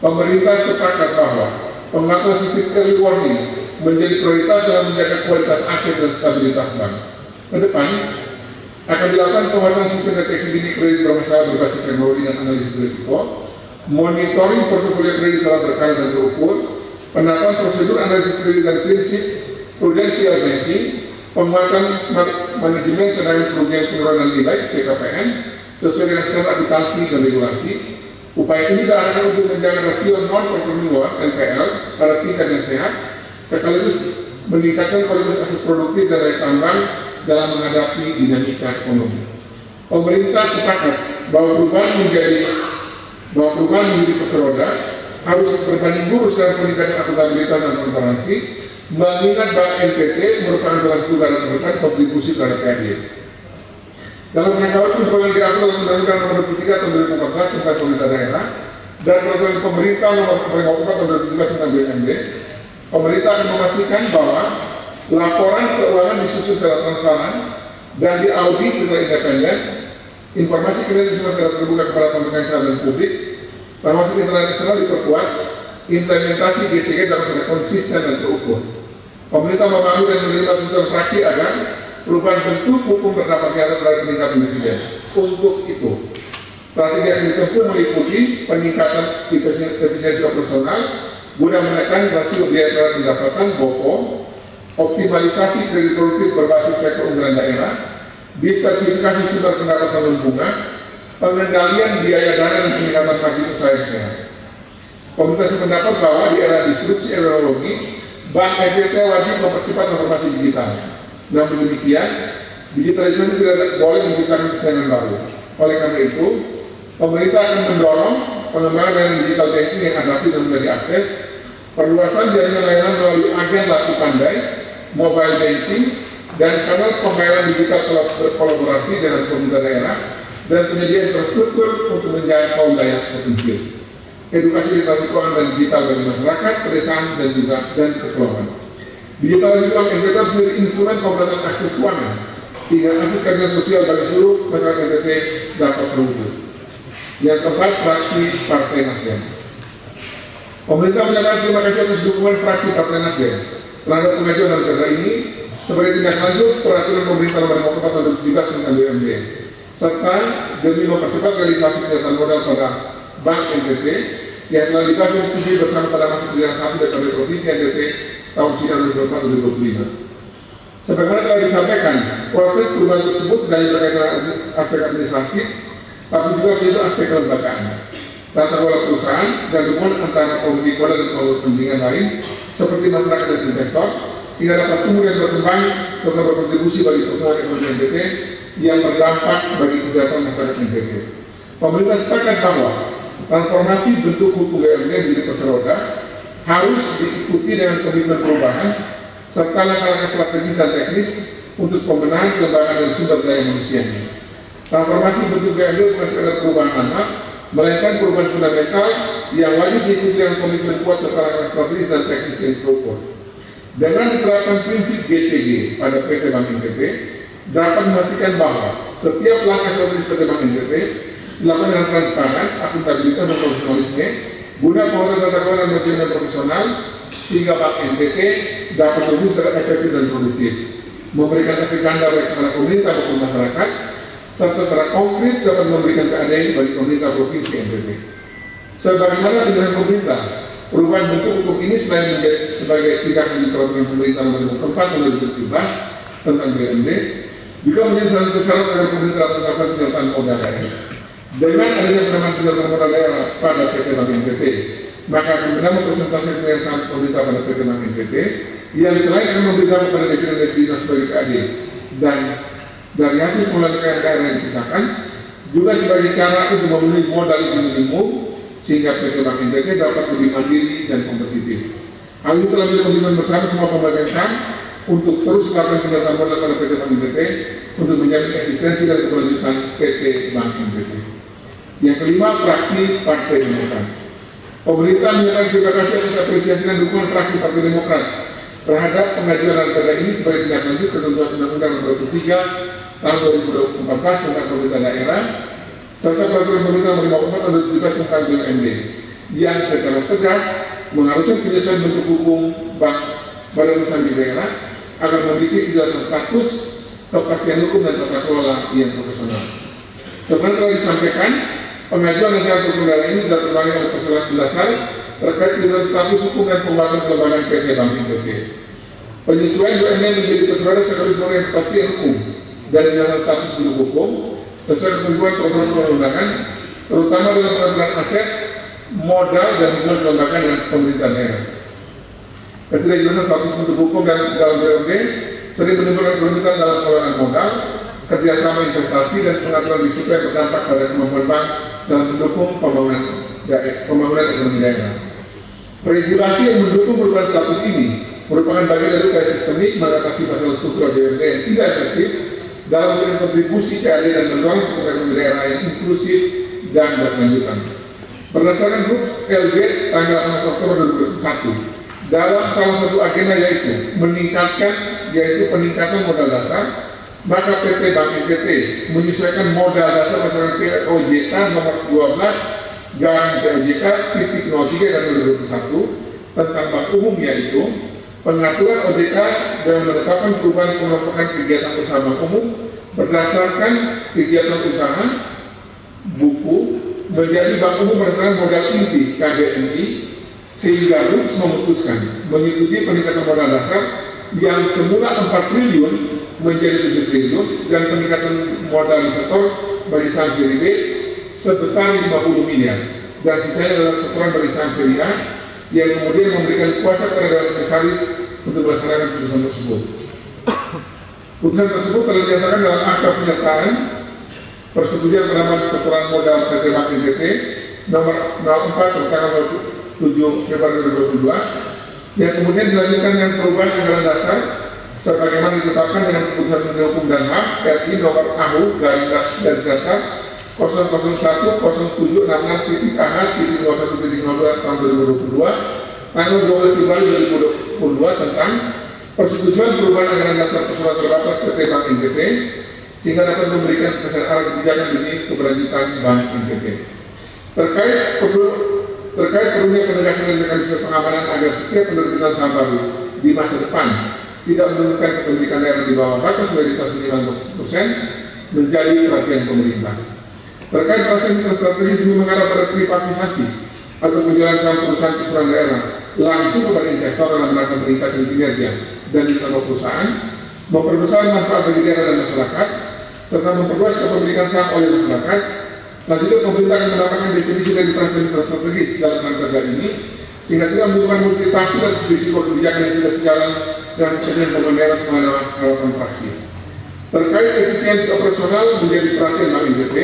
Speaker 3: Pemerintah sepakat bahwa penguatan sistem early warning menjadi prioritas dalam menjaga kualitas aset dan stabilitas bank. Ke depan akan dilakukan penguatan sistem deteksi dini kredit bermasalah berbasis teknologi dan analisis risiko, monitoring portofolio kredit dalam berkala dan terukur, penerapan prosedur analisis kredit dan prinsip prudential banking, penguatan manajemen cadangan kerugian penurunan nilai (TKPN) sesuai dengan standar akuntansi dan regulasi. Upaya ini diarahkan untuk menjaga rasio non-performing loan (NPL) pada tingkat yang sehat, sekaligus meningkatkan kualitas aset produktif dan daya tambang dalam menghadapi dinamika ekonomi. Pemerintah sepakat bahwa perubahan menjadi Perseroda harus berbanding lurus dengan peningkatan akuntabilitas dan transparansi, mengingat Bank NTT merupakan salah satu negara terbesar kontribusi terhadap PAD. Dalam rangka itu yang diatur dalam Undang-Undang Nomor 23 Tahun 2014 tentang pemerintah daerah dan Peraturan Pemerintah Nomor 54 Tahun 2017 tentang BUMD, pemerintah akan memastikan bahwa laporan keuangan disusun secara transparan dan diaudit secara independen, informasi kredit secara terbuka kepada pemerintah dan publik, termasuk internal eksternal diperkuat, implementasi GCG dalam secara konsisten dan terukur. Pemerintah memahami dan menerima tuntutan fraksi agar perubahan bentuk hukum berdampak nyata terhadap peningkatan dividen. Untuk itu, strategi yang ditempuh meliputi peningkatan efisiensi operasional guna menekan rasio biaya terhadap pendapatan (BOPO), optimalisasi kredit produktif berbasis sektor unggulan daerah, diversifikasi sumber pendapatan non bunga, pengendalian biaya dana dan peningkatan margin usaha yang sehat. Pemerintah sependapat bahwa di era disrupsi teknologi, Bank NTT wajib mempercepat transformasi digital, Namun demikian, digitalisasi tidak boleh menciptakan persaingan baru. Oleh karena itu, pemerintah akan mendorong pengembangan layanan digital banking yang adaptif dan mudah diakses, perluasan jaringan layanan melalui agen laku pandai, mobile banking, dan kanal pembayaran digital berkolaborasi dengan pemerintah daerah, dan penyedia infrastruktur untuk menjangkau wilayah terpencil. Edukasi literasi keuangan dan digital bagi masyarakat, pedesaan, dan juga kepulauan. Digitalisasi uang NTT menjadi instrumen pemberantasan akses keuangan, sehingga akses keadilan sosial bagi seluruh masyarakat NTT dapat terwujud. Yang keempat, fraksi Partai Nasdem. Pemerintah menyatakan terima kasih atas dukungan fraksi Partai Nasdem terhadap pengajuan dalam perda ini sebagai tindak lanjut peraturan pemerintah nomor 54 tahun 2017 tentang BUMD, serta demi mempercepat realisasi penyataan modal pada Bank NTT yang telah dibahas dan disetujui bersama pada masa pilihan 1 DPRD Provinsi NTT tahun sidang 2024-2025. Sebagaimana telah disampaikan, proses perubahan tersebut dari berkaitan aspek administratif, tapi juga menyentuh aspek kelembagaan, tata kelola perusahaan, dan hubungan antara pemilik modal dan pemilik kepentingan lain seperti masyarakat dan investor, sehingga dapat tumbuh dan berkembang serta berkontribusi bagi pertumbuhan ekonomi NTT yang berdampak bagi kesejahteraan masyarakat NTT. Pemerintah sepakat bahwa transformasi bentuk hukum BUMD menjadi kursi roda harus diikuti dengan komitmen perubahan serta langkah-langkah strategis dan teknis untuk pembenahan kelembagaan dan sumber daya manusianya. Transformasi bentuk BUMD bukan sekedar perubahan nama, melainkan perubahan fundamental yang wajib diikuti dengan komitmen kuat serta langkah strategis dan teknis yang terukur. Dengan diterapkan prinsip GCG pada PT Bank NTT, dapat memastikan bahwa setiap langkah strategis PT Bank NTT dilakukan dengan transparan, akuntabilitas dan profesionalisme, guna pengelolaan tata kelola dan manajemen profesional, sehingga Bank NTT dapat berfungsi secara efektif dan produktif, memberikan efek ganda baik kepada pemerintah maupun masyarakat, serta secara konkret dapat memberikan keadilan bagi pemerintah provinsi NTT. Sebagaimana dengan pemerintah, perubahan bentuk hukum ini selain menjadi sebagai tindakan di peraturan pemerintah nomor 54 tahun 2017 tentang BUMD, juga menjadi salah satu syarat agar pemerintah melakukan penyertaan modal daerah. Dengan adanya penambahan penyertaan modal daerah pada PT Bank NTT, maka akan menambah presentasi yang sangat pemerintah pada PT Bank NTT yang selain akan memberi dampak pada dividen dinas sebagai keadilan dan dari hasil pengelolaan KRKR yang dipisahkan juga sebagai cara untuk memenuhi modal minimum sehingga PT Bank NTT dapat lebih mandiri dan kompetitif. Hal itu telah menjadi komitmen bersama semua pemerintah untuk terus melakukan penyertaan modal pada PT Bank NTT untuk menjamin eksistensi dan keberlanjutan PT Bank NTT. Yang kelima, fraksi Partai Demokrat. Pemerintah menyatakan terima kasih atas apresiasi dan dukungan fraksi Partai Demokrat terhadap pengajuan dalam perda ini sebagai tindak lanjut ketentuan Undang-Undang Nomor 23 Tahun 2014 tentang pemerintah daerah serta peraturan pemerintah Nomor 54 Tahun 2017 tentang BUMD yang secara tegas mengharuskan penyelesaian bentuk hukum badan usaha di daerah agar memiliki kejelasan status, kepastian hukum dan tata kelola yang profesional. Sebenarnya telah disampaikan, pengajuan dan jalan perkara ini sudah terbagi oleh persoalan dasar terkait dengan status hukum dan pembahasan kelembagaan PT Bank NTT. Penyesuaian BUMD menjadi persoalan sekaligus memberikan kepastian hukum dan kejelasan status bentuk hukum sesuai ketentuan peraturan perundangan, terutama dalam pengambilan aset, modal dan hubungan kelembagaan dengan pemerintah daerah. Ketidakjelasan status bentuk hukum dan dalam BUMD sering menimbulkan kerumitan dalam pengelolaan modal, kerjasama investasi dan pengaturan risiko yang berdampak pada kemampuan bank dalam mendukung pembangunan ekonomi daerah. Regulasi yang mendukung perubahan status ini merupakan bagian dari upaya sistemik mengatasi masalah struktural BUMD yang tidak efektif dalam memberikan kontribusi keadilan dan mendorong ekonomi daerah yang inklusif dan berkelanjutan. Berdasarkan grup LG tanggal 6 Oktober 2021, dalam salah satu agenda yaitu peningkatan modal dasar, maka PT Bank NTT menyesuaikan modal dasar berdasarkan POJK nomor 12/POJK.03 dan 2021 tentang bank umum, yaitu pengaturan OJK dan menetapkan perubahan pengelompokan kegiatan usaha bank umum berdasarkan kegiatan usaha buku menjadi bank umum berdasarkan modal inti KBNI, sehingga RUPS memutuskan mengikuti peningkatan modal dasar yang semula 4 triliun menjadi 7 triliun dan peningkatan modal setor bagi saham seri B sebesar 50 miliar dan sisanya adalah setoran bagi saham seri A yang kemudian memberikan kuasa kepada komisaris untuk melaksanakan keputusan tersebut. Putusan tersebut telah dinyatakan dalam akta penyertaan persetujuan penambahan setoran modal PT Bank NTT nomor 04 tanggal 7 Februari 2022 yang kemudian dilanjutkan dengan perubahan anggaran dasar sebagaimana ditetapkan dengan keputusan Menteri Hukum dan HAM RI nomor AHU garing dari Serta 001-0766.AH.01.02 tahun 2022 tanggal 12 Februari 2022 tentang persetujuan perubahan anggaran dasar persoalan terbatas PT Bank NTT sehingga dapat memberikan kesan arah kebijakan demi keberlanjutan Bank NTT. Terkait perlunya penegasan dan mekanisme pengamanan agar setiap penerbitan saham baru di masa depan tidak menurunkan kepemilikan daerah di bawah batas validitas 90% menjadi perhatian pemerintah. Terkait proses strategis demi mengarah pada privatisasi atau penjualan saham perusahaan daerah langsung kepada investor dalam rangka meningkatkan kinerja dan internal perusahaan, memperbesar manfaat bagi daerah dan masyarakat, serta memperluas kepemilikan saham oleh masyarakat. Selanjutnya pemerintah akan mendapatkan definisi dari transaksi strategis dalam rangka ini sehingga tidak menimbulkan multitafsir dan risiko kebijakan yang tidak sejalan dengan kepentingan pemerintah selama harapan praksi. Terkait efisiensi operasional menjadi perhatian Bank NTT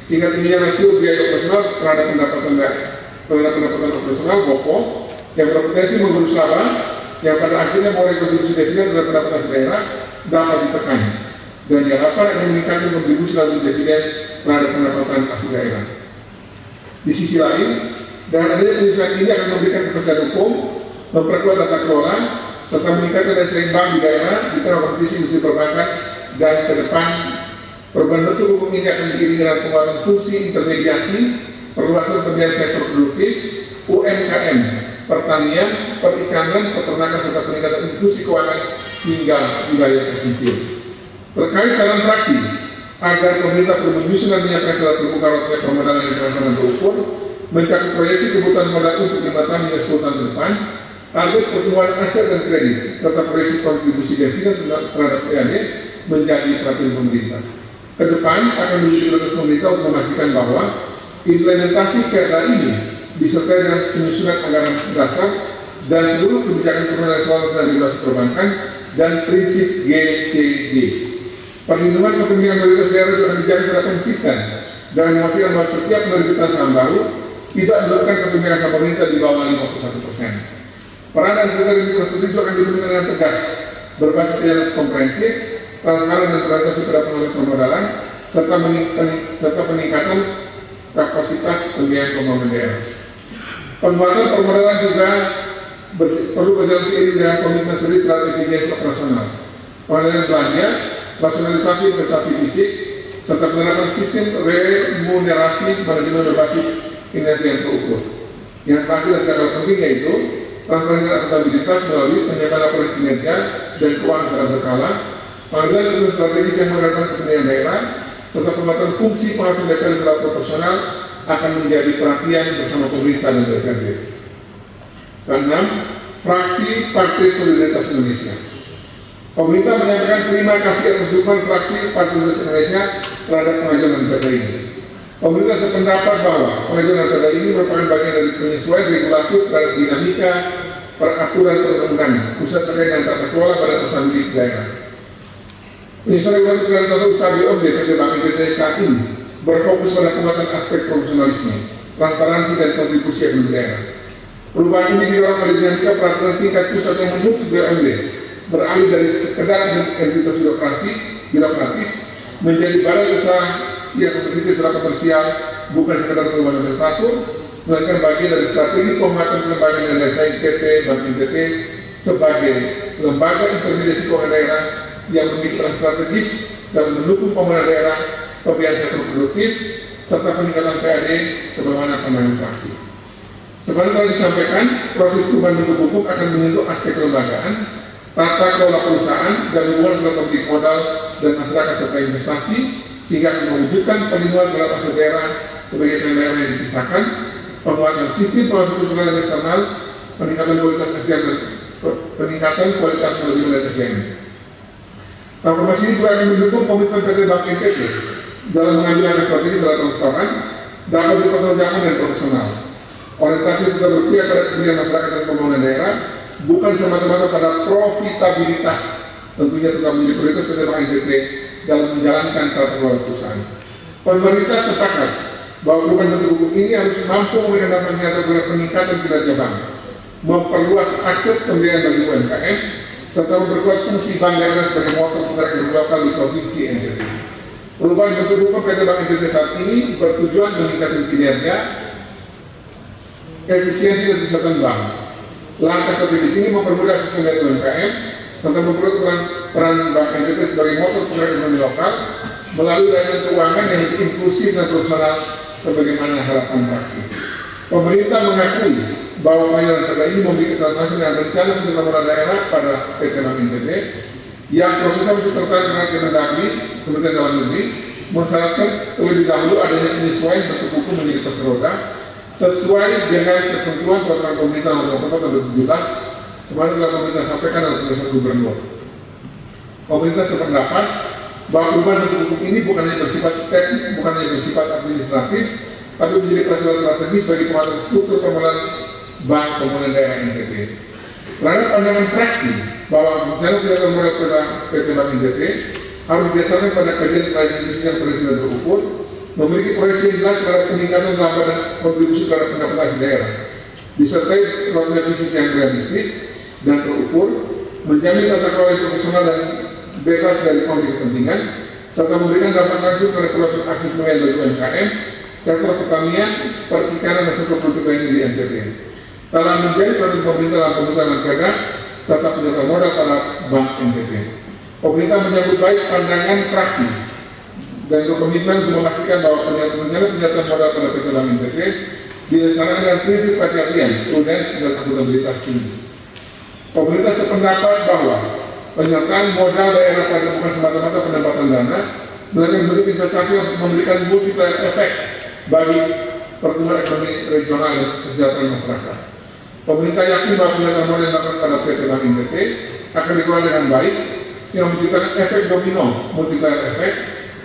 Speaker 3: sehingga tingginya rasio biaya operasional terhadap pendapatan operasional (BOPO) yang berpotensi menggerus laba yang pada akhirnya mulai kontribusi dividen terhadap pendapatan daerah dapat ditekan dan diharapkan akan meningkatkan kontribusi dalam dividen terhadap pendapatan asli daerah. Di sisi lain, dengan adanya penyelesaian ini akan memberikan kepastian hukum, memperkuat tata kelola, serta meningkatkan daya saing bank di daerah di tengah kompetisi industri perbankan dan ke depan perubahan bentuk hukum ini akan diiringi dengan penguatan fungsi intermediasi, perluasan pembiayaan sektor produktif, UMKM, pertanian, perikanan, peternakan serta peningkatan inklusi keuangan hingga wilayah terpencil. Terkait dalam fraksi, agar pemerintah perlu menyusun dan menyiapkan secara terbuka roadmap permodalan yang transparan terukur, mencakup proyeksi kebutuhan modal untuk 5 tahun hingga 10 tahun ke depan, target pertumbuhan aset dan kredit, serta proyeksi kontribusi dividen terhadap PAD menjadi perhatian pemerintah. Kedepan akan menjadi prioritas pemerintah untuk memastikan bahwa implementasi KRA ini disertai dengan penyusunan anggaran dasar dan seluruh kebijakan perubahan selalu dan regulasi perbankan dan prinsip GCG. Perlindungan kepemilikan mayoritas daerah juga akan dijaga secara konsisten dan memastikan bahwa setiap penerbitan saham baru tidak menurunkan kepemilikan saham pemerintah di bawah 51%. Peran dan kriteria infrastruktur juga akan diberikan dengan tegas, berbasis yang komprehensif, transparan dan berorientasi pada pengelolaan permodalan, serta peningkatan kapasitas pembiayaan pembangunan daerah. Penguatan permodalan juga perlu berjalan seiring dengan komitmen serius terhadap efisiensi operasional, pengendalian belanja, rasionalisasi investasi fisik, serta penerapan sistem remunerasi manajemen berbasis kinerja yang terukur. Yang terakhir dan tidak kalah penting yaitu transparansi dan akuntabilitas melalui penyampaian laporan kinerja dan keuangan secara berkala, pengambilan keputusan strategis yang mengharapkan kepentingan daerah, serta penguatan fungsi pengawasan DPR secara proporsional akan menjadi perhatian bersama pemerintah dan DPRD. Keenam, fraksi Partai Solidaritas Indonesia. Pemerintah menyampaikan terima kasih atas dukungan fraksi Partai Solidaritas Indonesia terhadap pengajuan perda ini. Pemerintah sependapat bahwa pengajuan perda ini merupakan bagian dari penyesuaian regulatif terhadap dinamika peraturan perundang-undangan, pusat terkait dengan tata kelola badan usaha milik daerah. Penyesuaian regulatif terhadap tata usaha BOD PT Bank NTT saat ini berfokus pada penguatan aspek profesionalisme, transparansi dan kontribusi ekonomi daerah. Perubahan ini didorong oleh dinamika peraturan tingkat pusat yang menuntut BUMD beralih dari sekedar entitas birokratis menjadi badan usaha yang memiliki secara komersial, bukan sekedar perubahan nomenklatur, melainkan bagian dari strategi penguatan kelembagaan dan daya saing PT Bank NTT sebagai lembaga intermediasi keuangan daerah yang memiliki peran strategis dalam mendukung pembangunan daerah, pembiayaan sektor produktif, serta peningkatan PAD sebagaimana pandangan fraksi. Seperti telah disampaikan, proses perubahan bentuk hukum akan menyentuh aspek kelembagaan, tata kelola perusahaan, dan hubungan antara pemilik modal dan masyarakat serta investasi, sehingga akan mewujudkan perlindungan terhadap aset daerah sebagai daerah yang dipisahkan, penguatan sistem pengawasan personal dan eksternal, peningkatan kualitas SDM dan peningkatan kualitas manajemen dan SDM. Transformasi ini juga akan mendukung komitmen PT Bank NTT dalam mengambil langkah strategi secara transparan, dapat dipertanggungjawabkan dan profesional. Orientasi tetap berpihak pada kepentingan masyarakat dan pembangunan daerah, bukan semata-mata pada profitabilitas tentunya tetap menjadi prioritas PT Bank NTT dalam menjalankan tata kelola perusahaan. Pemerintah sepakat bahwa perubahan bentuk hukum ini harus mampu memberikan dampak nyata terhadap peningkatan kinerja bank, memperluas akses pembiayaan bagi UMKM, serta memperkuat fungsi bank daerah sebagai motor penggerak ekonomi lokal di Provinsi NTT. Perubahan bentuk hukum PT Bank NTT saat ini bertujuan meningkatkan kinerja, efisiensi dan kesehatan bank. Langkah strategis ini mempermudah akses pembiayaan UMKM, serta memperkuat peran Bank NTT sebagai motor penggerak ekonomi lokal melalui layanan keuangan yang inklusif dan profesional sebagaimana harapan fraksi. Pemerintah mengakui bahwa pembayaran perda ini memiliki ketentuan dan rencana pembangunan daerah pada PT Bank NTT yang prosesnya masih terkait dengan Kemendagri, Kementerian Dalam Negeri, mensyaratkan terlebih dahulu adanya penyesuaian bentuk hukum menjadi terseroda sesuai dengan ketentuan peraturan pemerintah nomor 4 tahun 2017 sebagaimana telah pemerintah sampaikan dalam penjelasan gubernur. Pemerintah sependapat bahwa perubahan bentuk hukum ini bukan hanya bersifat teknik, bukan hanya bersifat administratif, tapi menjadi pelajaran strategis bagi pengatur struktur pembangunan Bank Pembangunan Daerah NTT. Terhadap pandangan fraksi bahwa rencana pembangunan modal PT Bank NTT harus didasarkan pada kajian pelayanan bisnis yang presisi dan terukur, memiliki proyeksi yang jelas terhadap peningkatan laba dan kontribusi terhadap pendapatan asli daerah, disertai roadmap bisnis yang realistis dan terukur, menjamin tata kelola yang profesional dan bebas dari konflik kepentingan, serta memberikan dampak langsung pada proses akses pembiayaan bagi UMKM, sektor pertanian, perikanan dan sektor politik lainnya di NTT. Telah menjadi perhatian pemerintah dalam pembentukan perda serta penyertaan modal pada Bank NTT. Pemerintah menyambut baik pandangan fraksi dan berkomitmen untuk memastikan bahwa penyertaan modal pada PT Bank NTT dilaksanakan dengan prinsip hati-hatian, prudens dan akuntabilitas tinggi. Pemerintah sependapat bahwa penyertaan modal daerah pada bukan semata-mata pendapatan dana, melainkan bentuk investasi untuk memberikan multiplier efek bagi pertumbuhan ekonomi regional dan kesejahteraan masyarakat. Pemerintah yakin bahwa penyertaan modal yang dilakukan pada PT Bank NTT akan dikelola dengan baik, sehingga menciptakan efek domino multiplier efek,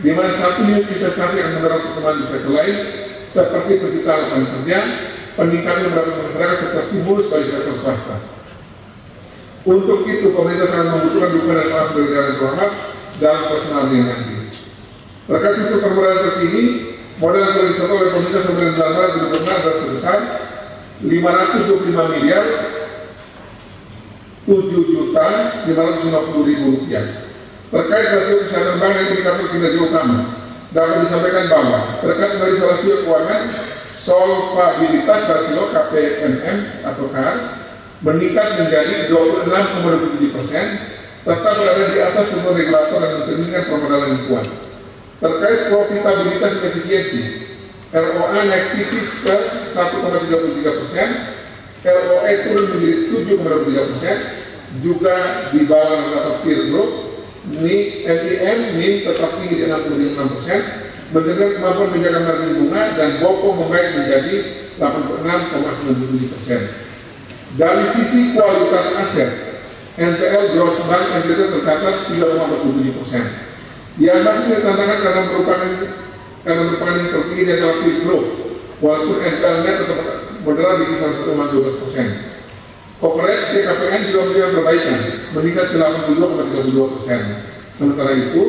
Speaker 3: di mana satu unit investasi akan mendorong pertumbuhan di sektor lain, seperti penciptaan lapangan kerja, peningkatan pendapatan masyarakat serta stimulus bagi sektor swasta. Untuk itu, pemerintah sangat membutuhkan dukungan dan kelas dari jalan terhormat dalam personalnya nanti. Terkait sistem permodalan terkini, modal yang telah disetor oleh pemerintah sebelum Januari 2016 adalah sebesar 525 miliar 7.550.000 rupiah. Terkait rasio kesehatan bank dan indikator kinerja utama, dapat disampaikan bahwa terkait dari rasio keuangan, solvabilitas rasio KPMM atau KAR meningkat menjadi 26,27%, tetap berada di atas semua regulator dan mencerminkan permodalan yang kuat. Terkait profitabilitas dan efisiensi, ROA naik tipis ke 1,33%, ROE turun menjadi 7,23%, juga di bawah regulator peer group. NIM tetap tinggi di 6,6%, menjaga kemampuan menjaga margin bunga dan BOPO membaik menjadi 86,97%. Dari sisi kualitas aset, NPL gross bank NTT tercatat 3,47%. Yang masih ditandakan karena merupakan yang tertinggi di antara peer group, walaupun NPL-nya tetap moderat di kisaran 1,12%. Corporate CKPN juga memberikan perbaikan, meningkat ke 82,32%. Sementara itu,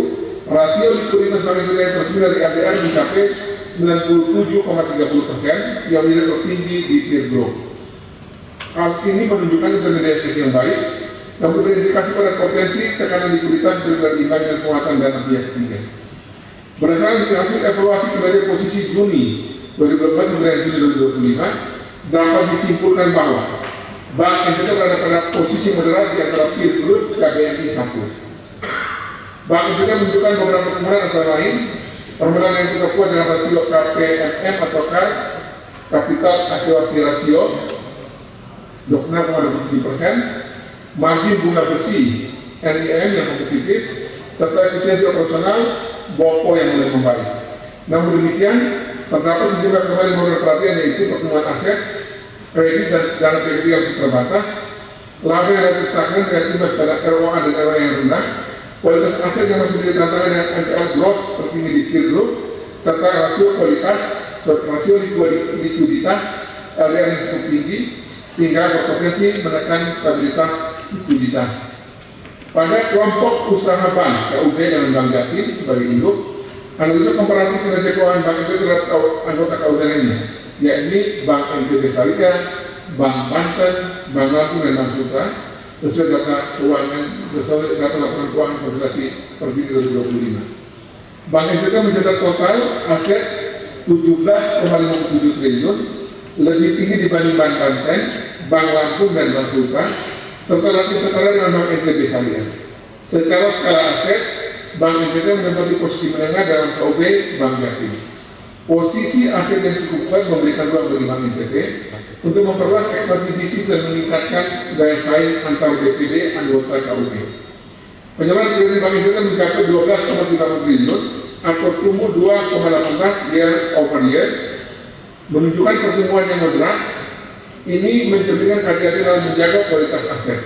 Speaker 3: rasio likuiditas bank NTT yang tertinggi dari LDR mencapai 97,30%, yang menjadi tertinggi di peer group. Hal ini menunjukkan intermediasi yang baik, yang berindikasi pada potensi tekanan likuiditas dari imbang dan penguatan dana pihak ketiga. Berdasarkan hasil evaluasi kinerja posisi Juni 2012 sampai Juni 2025, dapat disimpulkan bahwa Bank NTT berada pada posisi moderat di antara peer group KBNI 1. Bank NTT menunjukkan beberapa perkembangan antara lain permodalan yang cukup kuat dengan rasio KPMM atau Capital Adequacy Ratio 26,27%, margin bunga bersih NIM yang kompetitif, serta efisiensi operasional BOPO yang mulai membaik. Namun demikian, terdapat sejumlah kelemahan yang menurut perhatian, yaitu pertumbuhan aset, kredit dan dana PDB yang terbatas, laba yang relatif stagnan dengan imbas pada ROA dan ROE yang rendah, kualitas aset yang masih menjadi tantangan dengan NPL gross tertinggi di peer group, serta rasio likuiditas LDR yang cukup tinggi, sehingga berpotensi menekan stabilitas likuiditas. Pada kelompok usaha bank KUB dan Bank Jatim sebagai induk, analisa komparatif kinerja keuangan Bank NTB terhadap anggota KUB lainnya, yakni Bank NTB Syariah, Bank Banten, Bank Lampung dan Bank Sutra, sesuai data keuangan sesuai data laporan keuangan Federasi per Juni 2025. Bank NTB mencatat total aset 17,57 triliun, lebih tinggi dibanding Bank Banten, Bank Lampung dan Bank Sutra, serta relatif setara dengan Bank NTB Syariah. Secara skala aset, Bank NTB menempati posisi menengah dalam KUB Bank Jatim. Posisi aset yang cukup kuat memberikan ruang bagi Bank NTB untuk memperluas ekspansi bisnis dan meningkatkan daya saing antar BPD anggota KUB. Penyaluran kredit Bank NTB mencapai 12,30 triliun atau tumbuh 2,18 year over year, menunjukkan pertumbuhan yang moderat. Ini mencerminkan hati-hati dalam menjaga kualitas aset.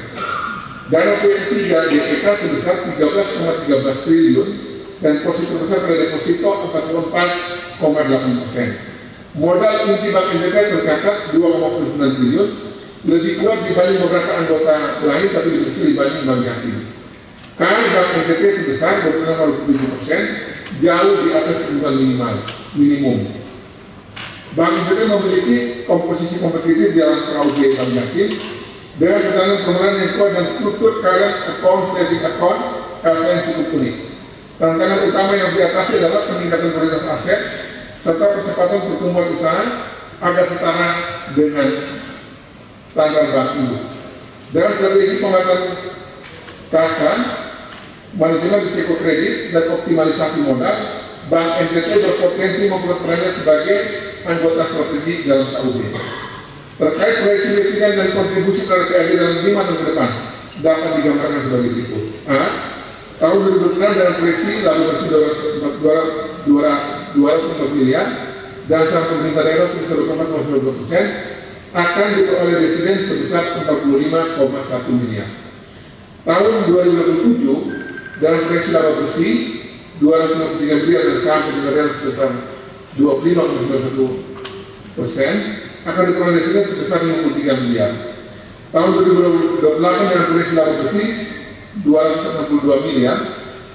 Speaker 3: Dana PM3 DPK sebesar 13,13 triliun dan posisi terbesar pada deposito 44,8%. Modal inti Bank NTB tercatat 2,9 triliun, lebih kuat dibanding beberapa anggota lain tapi lebih kecil dibanding Bank Jatim. KR Bank NTB sebesar 26,7%, jauh di atas kebutuhan minimum. Bank NTB memiliki komposisi kompetitif di dalam KUB Bank Jatim dengan ketahanan pengelolaan yang kuat dan struktur current account saving account KSA yang cukup unik. Tantangan utama yang diatasi adalah peningkatan kualitas aset serta percepatan pertumbuhan usaha agar setara dengan standar bank induk. Dalam strategi penguatan kasa, manajemen risiko kredit dan optimalisasi modal, Bank NTB berpotensi memperoleh perannya sebagai anggota strategi dalam KUB. Terkait proyeksi dividen dan kontribusi terhadap PAD dalam 5 tahun ke depan dapat digambarkan sebagai berikut. A. Tahun 2006 dalam proyeksi lalu bersih 200 miliar dan saham pemerintah daerah sebesar 4,92% akan diperoleh dividen sebesar 45,1 miliar. Tahun 2027 dalam proyeksi laba bersih 253 miliar dan saham pemerintah daerah sebesar 25,91% akan diperoleh dividen sebesar 53 miliar. Tahun 2028 dalam proyeksi laba bersih 262 miliar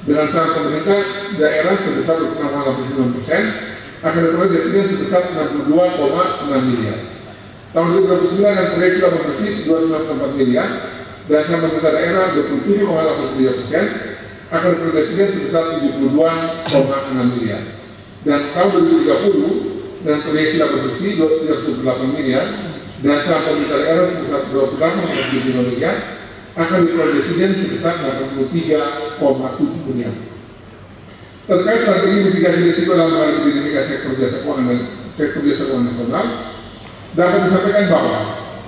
Speaker 3: dengan saham pemerintah daerah sebesar 6,89% akan diperoleh dividen sebesar 62,6 miliar. Tahun 2029 dalam proyeksi laba bersih 294 miliar dan saham pemerintah daerah 27,83% akan diperoleh dividen sebesar 72,6 miliar. Dan tahun 2030 dan proyeksi laba bersih 308 miliar dan saham pemerintah daerah sebesar 28,75 miliar akan diperoleh dividen sebesar 83,7 miliar. Terkait strategi mitigasi risiko dalam menghadapi dinamika sektor jasa keuangan nasional, dapat disampaikan bahwa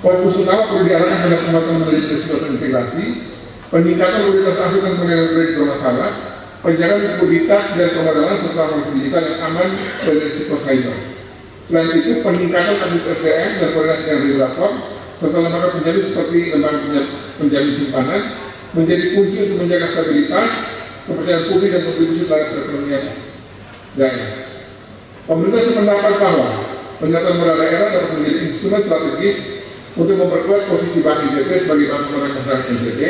Speaker 3: fokus utama perlu diarahkan pada penguatan manajemen risiko terintegrasi, peningkatan kualitas aset dan pengendalian kredit bermasalah, penjagaan likuiditas dan pemodalan serta transformasi digital yang aman dan risiko cyber. Selain itu, peningkatan aktivitas SDM dan koordinasi dengan regulator serta lembaga penjamin seperti lembaga penjamin simpanan menjadi kunci untuk menjaga stabilitas, kepercayaan publik dan kontribusi terhadap perekonomian daerah. Pemerintah sependapat bahwa penyataan modal daerah dapat menjadi instrumen strategis untuk memperkuat posisi Bank NTB sebagai bank pemenang masyarakat NTB,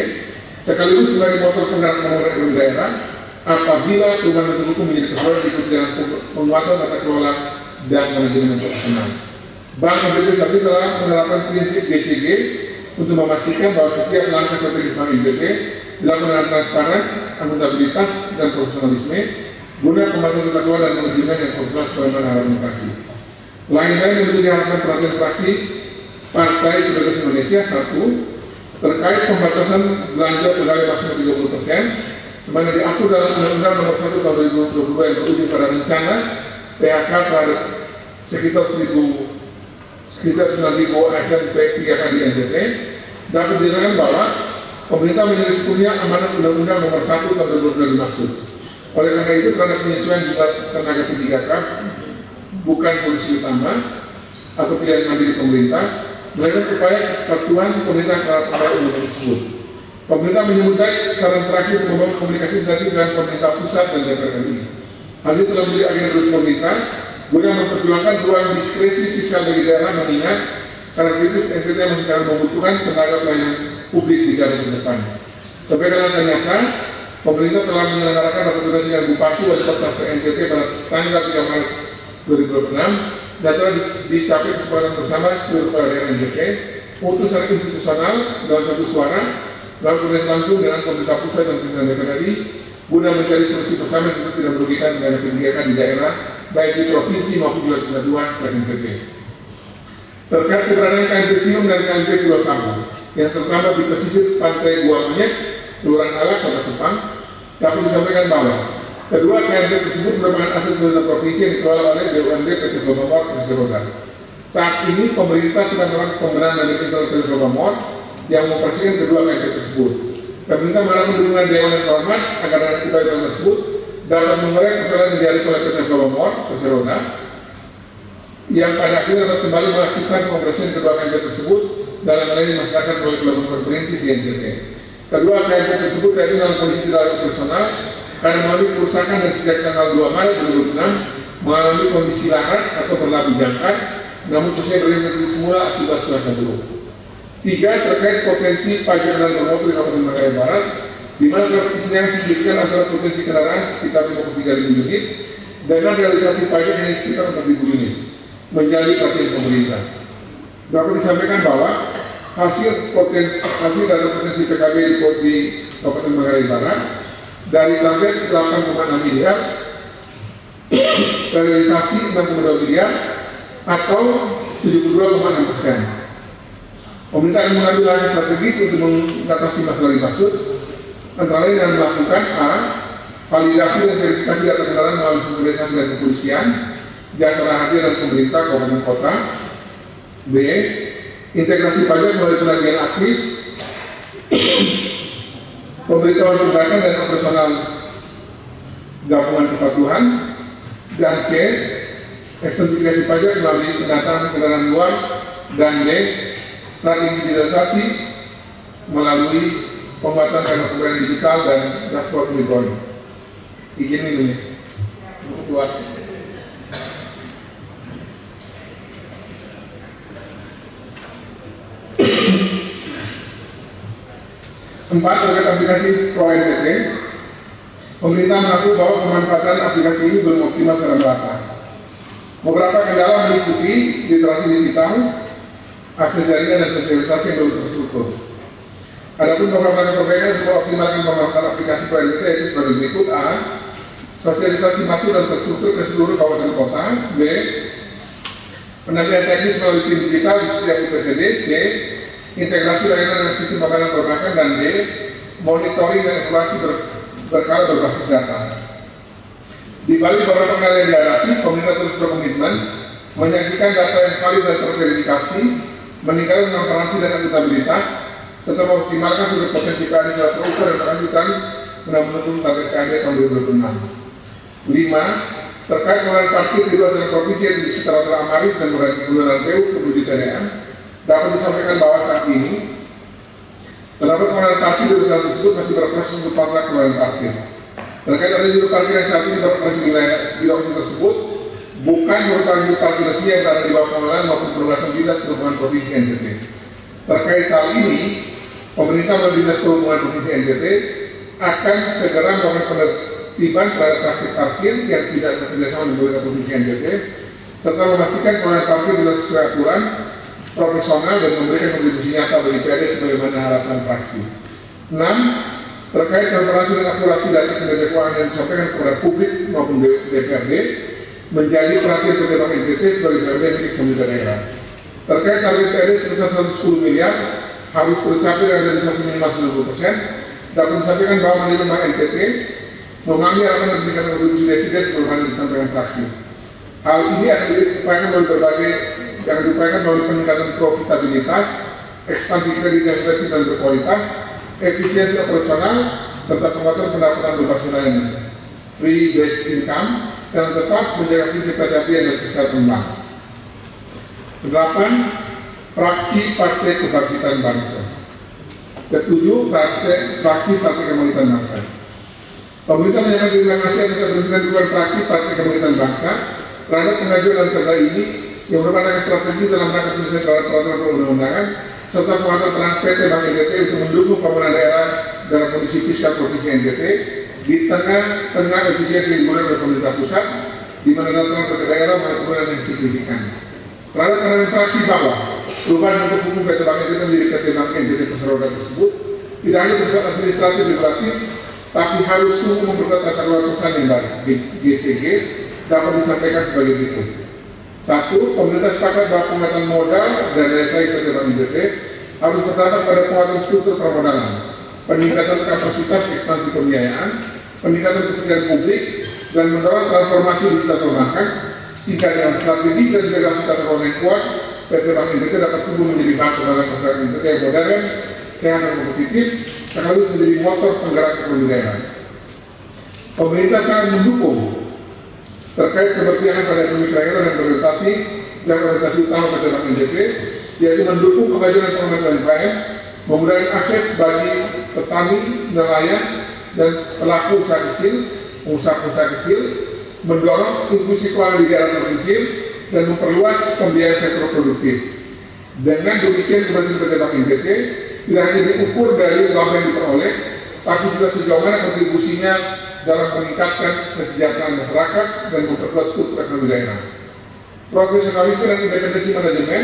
Speaker 3: sekaligus sebagai motor penggerak pembangunan daerah apabila perubahan hukum menjadi persoalan ikut dalam penguatan tata kelola dan manajemen operasional. Bank NTB saat ini telah menerapkan prinsip BCG untuk memastikan bahwa setiap langkah strategis Bank NTB dilakukan dengan transparan, akuntabilitas dan profesionalisme guna pembangunan tata kelola dan manajemen yang profesional sesuai dengan harapan fraksi. Lain-lain yang menjadi harapan perhatian fraksi Partai Solidaritas Indonesia. 1. Terkait pembatasan belanja pegawai maksimal 30% sebagaimana diatur dalam Undang-Undang Nomor 1 Tahun 2022 yang berujung pada rencana PHK terhadap sekitar 9.000 ASN P3K di NTB, dapat diterangkan bahwa pemerintah menjadi sepenuhnya amanat Undang-Undang Nomor 1 Tahun 2022 dimaksud. Oleh karena itu, terhadap penyesuaian jumlah tenaga P3K bukan solusi utama atau pilihan mandiri pemerintah, melainkan upaya kepatuhan pemerintah terhadap undang-undang tersebut. Pemerintah menyebut baik saran praksi untuk membangun komunikasi intensif dengan pemerintah pusat dan DPR RI. Hal ini telah menjadi agenda terus pemerintah guna memperjuangkan ruang diskresi fiskal bagi daerah mengingat karakteristik NTB yang membutuhkan tenaga pelayanan publik di garda terdepan. Sebagai tanyakan, pemerintah telah menyelenggarakan rapat koordinasi dengan Bupati Wali Kota se-NTT pada tanggal 3 Maret 2026 dan telah dicapai kesepakatan bersama seluruh kepala daerah NTT untuk secara institusional dalam satu suara dalam koordinasi langsung dengan pemerintah pusat dan pimpinan DPR RI guna mencari solusi bersama untuk tidak merugikan negara kebijakan di daerah baik di provinsi maupun di wilayah se-NTT. Terkait keberadaan KMP Siung dan KMP Pulau Sambu yang terdapat di pesisir pantai Gua Monyet, Kelurahan Alak, Kota Kupang, dapat disampaikan bahwa kedua KMP tersebut merupakan aset pemerintah provinsi yang dikelola oleh BUMD PT Global Persero. Saat ini pemerintah sedang melakukan pembenahan dan internal PT Global yang mempersihkan kedua KMP tersebut. Pemerintah melakukan dukungan Dewan yang Hormat agar dengan upaya tersebut dapat mengurai kesalahan yang dihadapi oleh PT Global Persero yang pada akhirnya dapat kembali melakukan pengoperasian kedua KMP tersebut dalam melayani masyarakat melalui pelabuhan perintis di NTT. Kedua KMP tersebut saat ini dalam kondisi tidak operasional karena mengalami kerusakan dan sejak tanggal 2 Maret 2006 mengalami kondisi larat atau berlabuh jangkar, namun terusnya berhenti semula akibat cuaca buruk. 3. Terkait potensi pajak dan bermotor di Kabupaten Manggarai Barat, di mana terpisahnya signifikan antara potensi kendaraan sekitar 53.000 unit dengan realisasi pajak yang sekitar 4.000 unit menjadi perhatian pemerintah. Dapat disampaikan bahwa hasil dari potensi PKB di Kabupaten Manggarai Barat dari target 8,6 miliar realisasi 6,2 miliar atau 72,6%. Pemerintah akan mengambil langkah strategis untuk mengatasi masalah dimaksud antara lain dengan melakukan A. Validasi dan verifikasi data kendaraan melalui sosialisasi dan kepolisian jasa hadir dan pemerintah kabupaten kota. B. Integrasi pajak melalui penagihan aktif, pemberitahuan pergerakan dan operasional gabungan kepatuhan. Dan C. Ekstensifikasi pajak melalui pendataan kendaraan luar. Dan D. Strategi digitalisasi melalui pembuatan kartu digital dan dashboard elektronik. Izin ini buat. Empat, terkait aplikasi Pro NTT, pemerintah mengaku bahwa pemanfaatan aplikasi ini belum optimal secara merata. Beberapa kendala meliputi literasi digital, akses jaringan dan sosialisasi yang belum terstruktur. Adapun beberapa perbaikan untuk optimalkan pemanfaatan aplikasi Pro NTT yaitu sebagai berikut: A. Sosialisasi masuk dan terstruktur ke seluruh kabupaten kota. B. Pendampingan teknis melalui tim digital di setiap UPTD. C. Integrasi layanan dengan sistem pembayaran perbankan. Dan D. Monitoring dan evaluasi berkala berbasis data. Di balik beberapa kendala yang dihadapi, pemerintah terus berkomitmen menyajikan data yang valid dan terverifikasi, meningkatkan transparansi dan akuntabilitas, serta mengoptimalkan sumber potensi keadilan secara terukur dan berkelanjutan guna mendukung target KAD tahun 2026. 5. Terkait pengelolaan parkir di luar provinsi yang secara amaris dan pengelolaan PU kemudian di TDM, dapat disampaikan bahwa saat ini terdapat pengelolaan parkir di luar tersebut masih berproses untuk para pengelolaan parkir. Terkait ada juru parkir yang saat ini beroperasi di lokasi tersebut bukan merupakan juru parkir resmi yang berada di bawah pengelolaan maupun penugasan dinas perhubungan provinsi NTT. Terkait hal ini, pemerintah melalui dinas perhubungan provinsi NTT akan segera melakukan penertiban terhadap praktik parkir yang tidak bekerjasama dengan pemerintah provinsi NTT, serta memastikan pengelolaan parkir dengan sesuai aturan, profesional dan memberikan kontribusi nyata bagi PD sebagaimana harapan fraksi. 6. Terkait transparansi dan akurasi data kinerja keuangan yang disampaikan kepada publik maupun DPRD menjadi perhatian PT Bank NTT sebagai BUMD milik pemerintah daerah. Terkait target PD sebesar 110 miliar harus tercapai dengan realisasi minimal 90%, dapat disampaikan bahwa manajemen Bank NTT memanggil akan memberikan kontribusi dividen sebagaimana disampaikan fraksi. Hal ini akan diupayakan melalui peningkatan profitabilitas, ekspansi kredit yang efektif dan berkualitas, efisiensi operasional, serta penguatan pendapatan berbasis layanan, free base income, dan tetap menjaga prinsip kehati-hatian dan kesehatan bank. 8. Fraksi Partai Kebangkitan Bangsa. 7. Fraksi Partai Kebangkitan Bangsa. Pemerintah menyatakan terima kasih atas keberhasilan dukungan fraksi Partai Kebangkitan Bangsa terhadap pengajuan dan perda ini yang merupakan strategi dalam rangka penyelesaian terhadap peraturan perundang-undangan serta penguatan peran PT Bank NTT untuk mendukung pembangunan daerah dalam kondisi fiskal Provinsi NTT di tengah efisiensi lingkungan oleh pemerintah pusat, di mana data per daerah mengalami yang signifikan. Terhadap penanganan fraksi bawah, perubahan bentuk hukum PT Bank NTT menjadi PT Bank NTT terseroda tersebut tidak hanya bersifat administratif regulatif, tapi harus sungguh memperkuat tata kelola perusahaan yang baik. GTG dapat disampaikan sebagai berikut. 1. Pemerintah sepakat bahwa penguatan modal dan daya saing PT Bank NTT harus berdampak pada penguatan struktur permodalan, peningkatan kapasitas ekspansi pembiayaan, peningkatan kepercayaan publik, dan mendorong transformasi digital perbankan, sehingga dengan strategi dan juga tata kelola yang kuat, PT Bank NTT dapat tumbuh menjadi bank perbankan masyarakat NTT yang modern, sehat dan kompetitif, sekaligus menjadi motor penggerak ekonomi daerah. Pemerintah sangat mendukung terkait keberpihakan pada ekonomi kerakyatan dan orientasi utama PT Bank NTT, yaitu mendukung kemajuan ekonomi UMKM, memudahkan akses bagi petani, nelayan, dan pelaku usaha kecil, pengusaha kecil, mendorong inklusi keuangan di daerah terpencil, dan memperluas pembiayaan sektor produktif. Dengan demikian, keberhasilan PT Bank NTT tidak hanya diukur dari uang yang diperoleh, tapi juga sejauh mana kontribusinya dalam meningkatkan kesejahteraan masyarakat dan memperkuat struktur ekonomi daerah. Profesionalisme dan independensi manajemen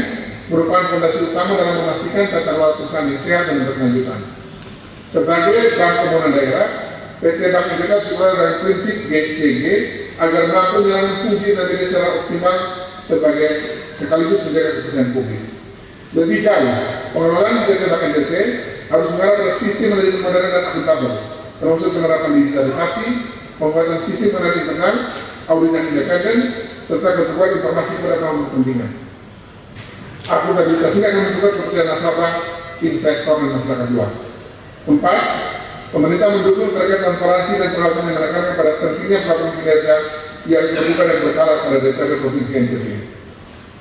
Speaker 3: merupakan fondasi utama dalam memastikan tata kelola perusahaan yang sehat dan berkelanjutan. Sebagai bank pembangunan daerah, PT Bank NTT sesuai dengan prinsip GTG agar mampu menjalankan fungsi dan diri secara optimal sebagai sekaligus menjaga kepercayaan publik. Lebih jauh, pengelolaan PT Bank NTT harus mengarah pada sistem manajemen modern dan akuntabel, termasuk penerapan digitalisasi, penguatan sistem manajemen internal, audit yang independen, serta keterbukaan informasi pada kaum kepentingan. Akuntabilitas ini akan memperkuat kepercayaan nasabah, investor, dan masyarakat luas. 4. Pemerintah mendukung terkait transparansi dan pengawasan yang menekankan pada pentingnya pelaporan kinerja yang terbuka dan berkala pada DPR Provinsi NTT.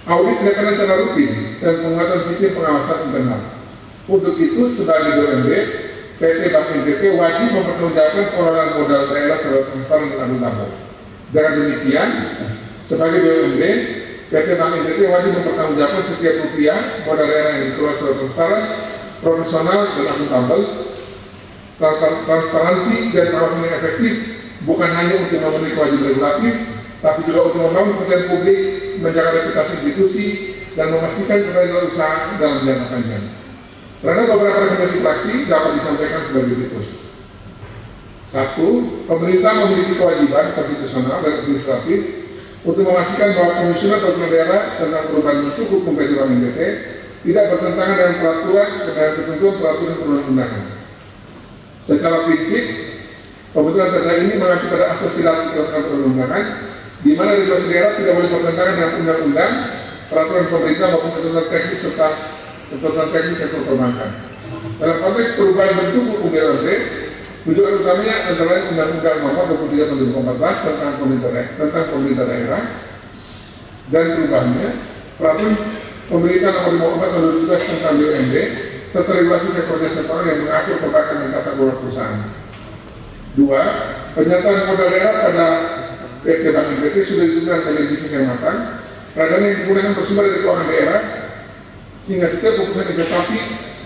Speaker 3: Audit independen secara rutin dan penguatan sistem pengawasan internal. Untuk itu, sebagai BUMD, PT Bank NTT wajib mempertanggungjawabkan pengelolaan modal daerah secara transparan dan akuntabel. Dengan demikian, sebagai BUMD, PT Bank NTT wajib mempertanggungjawabkan setiap rupiah modal daerah yang dikelola secara transparan, profesional, dan akuntabel. Transparansi dan pengawasan yang efektif bukan hanya untuk memenuhi kewajiban regulatif, tapi juga untuk membangun kepercayaan publik, menjaga reputasi institusi, dan memastikan keberlanjutan usaha dalam jangka panjang. Karena beberapa rekomendasi fraksi dapat disampaikan sebagai berikut. 1. Pemerintah memiliki kewajiban konstitusional dan administratif untuk memastikan bahwa penyusunan peraturan daerah tentang perubahan bentuk hukum PT Bank NTT tidak bertentangan dengan peraturan dan ketentuan peraturan perundang-undangan. Secara prinsip, pembentukan perda ini mengacu pada asas sila perundang-undangan, di mana regulasi daerah tidak boleh bertentangan dengan undang-undang, peraturan pemerintah maupun ketentuan teknis serta ketentuan teknis sektor perbankan. Dalam konteks perubahan bentuk hukum BUMD, tujuan utamanya antara lain Undang-Undang Nomor 23 Tahun 2014 tentang pemerintah daerah dan perubahannya, peraturan pemerintah Nomor 54 Tahun 2017 tentang BUMD, serta regulasi sektor jasa yang mengatur perbankan dan tata kelola perusahaan. 2. Penyertaan modal daerah pada PT Bank NTT sudah disusun oleh bisnis yang matang, radang yang digunakan bersumber dari keuangan daerah, sehingga setiap keputusan investasi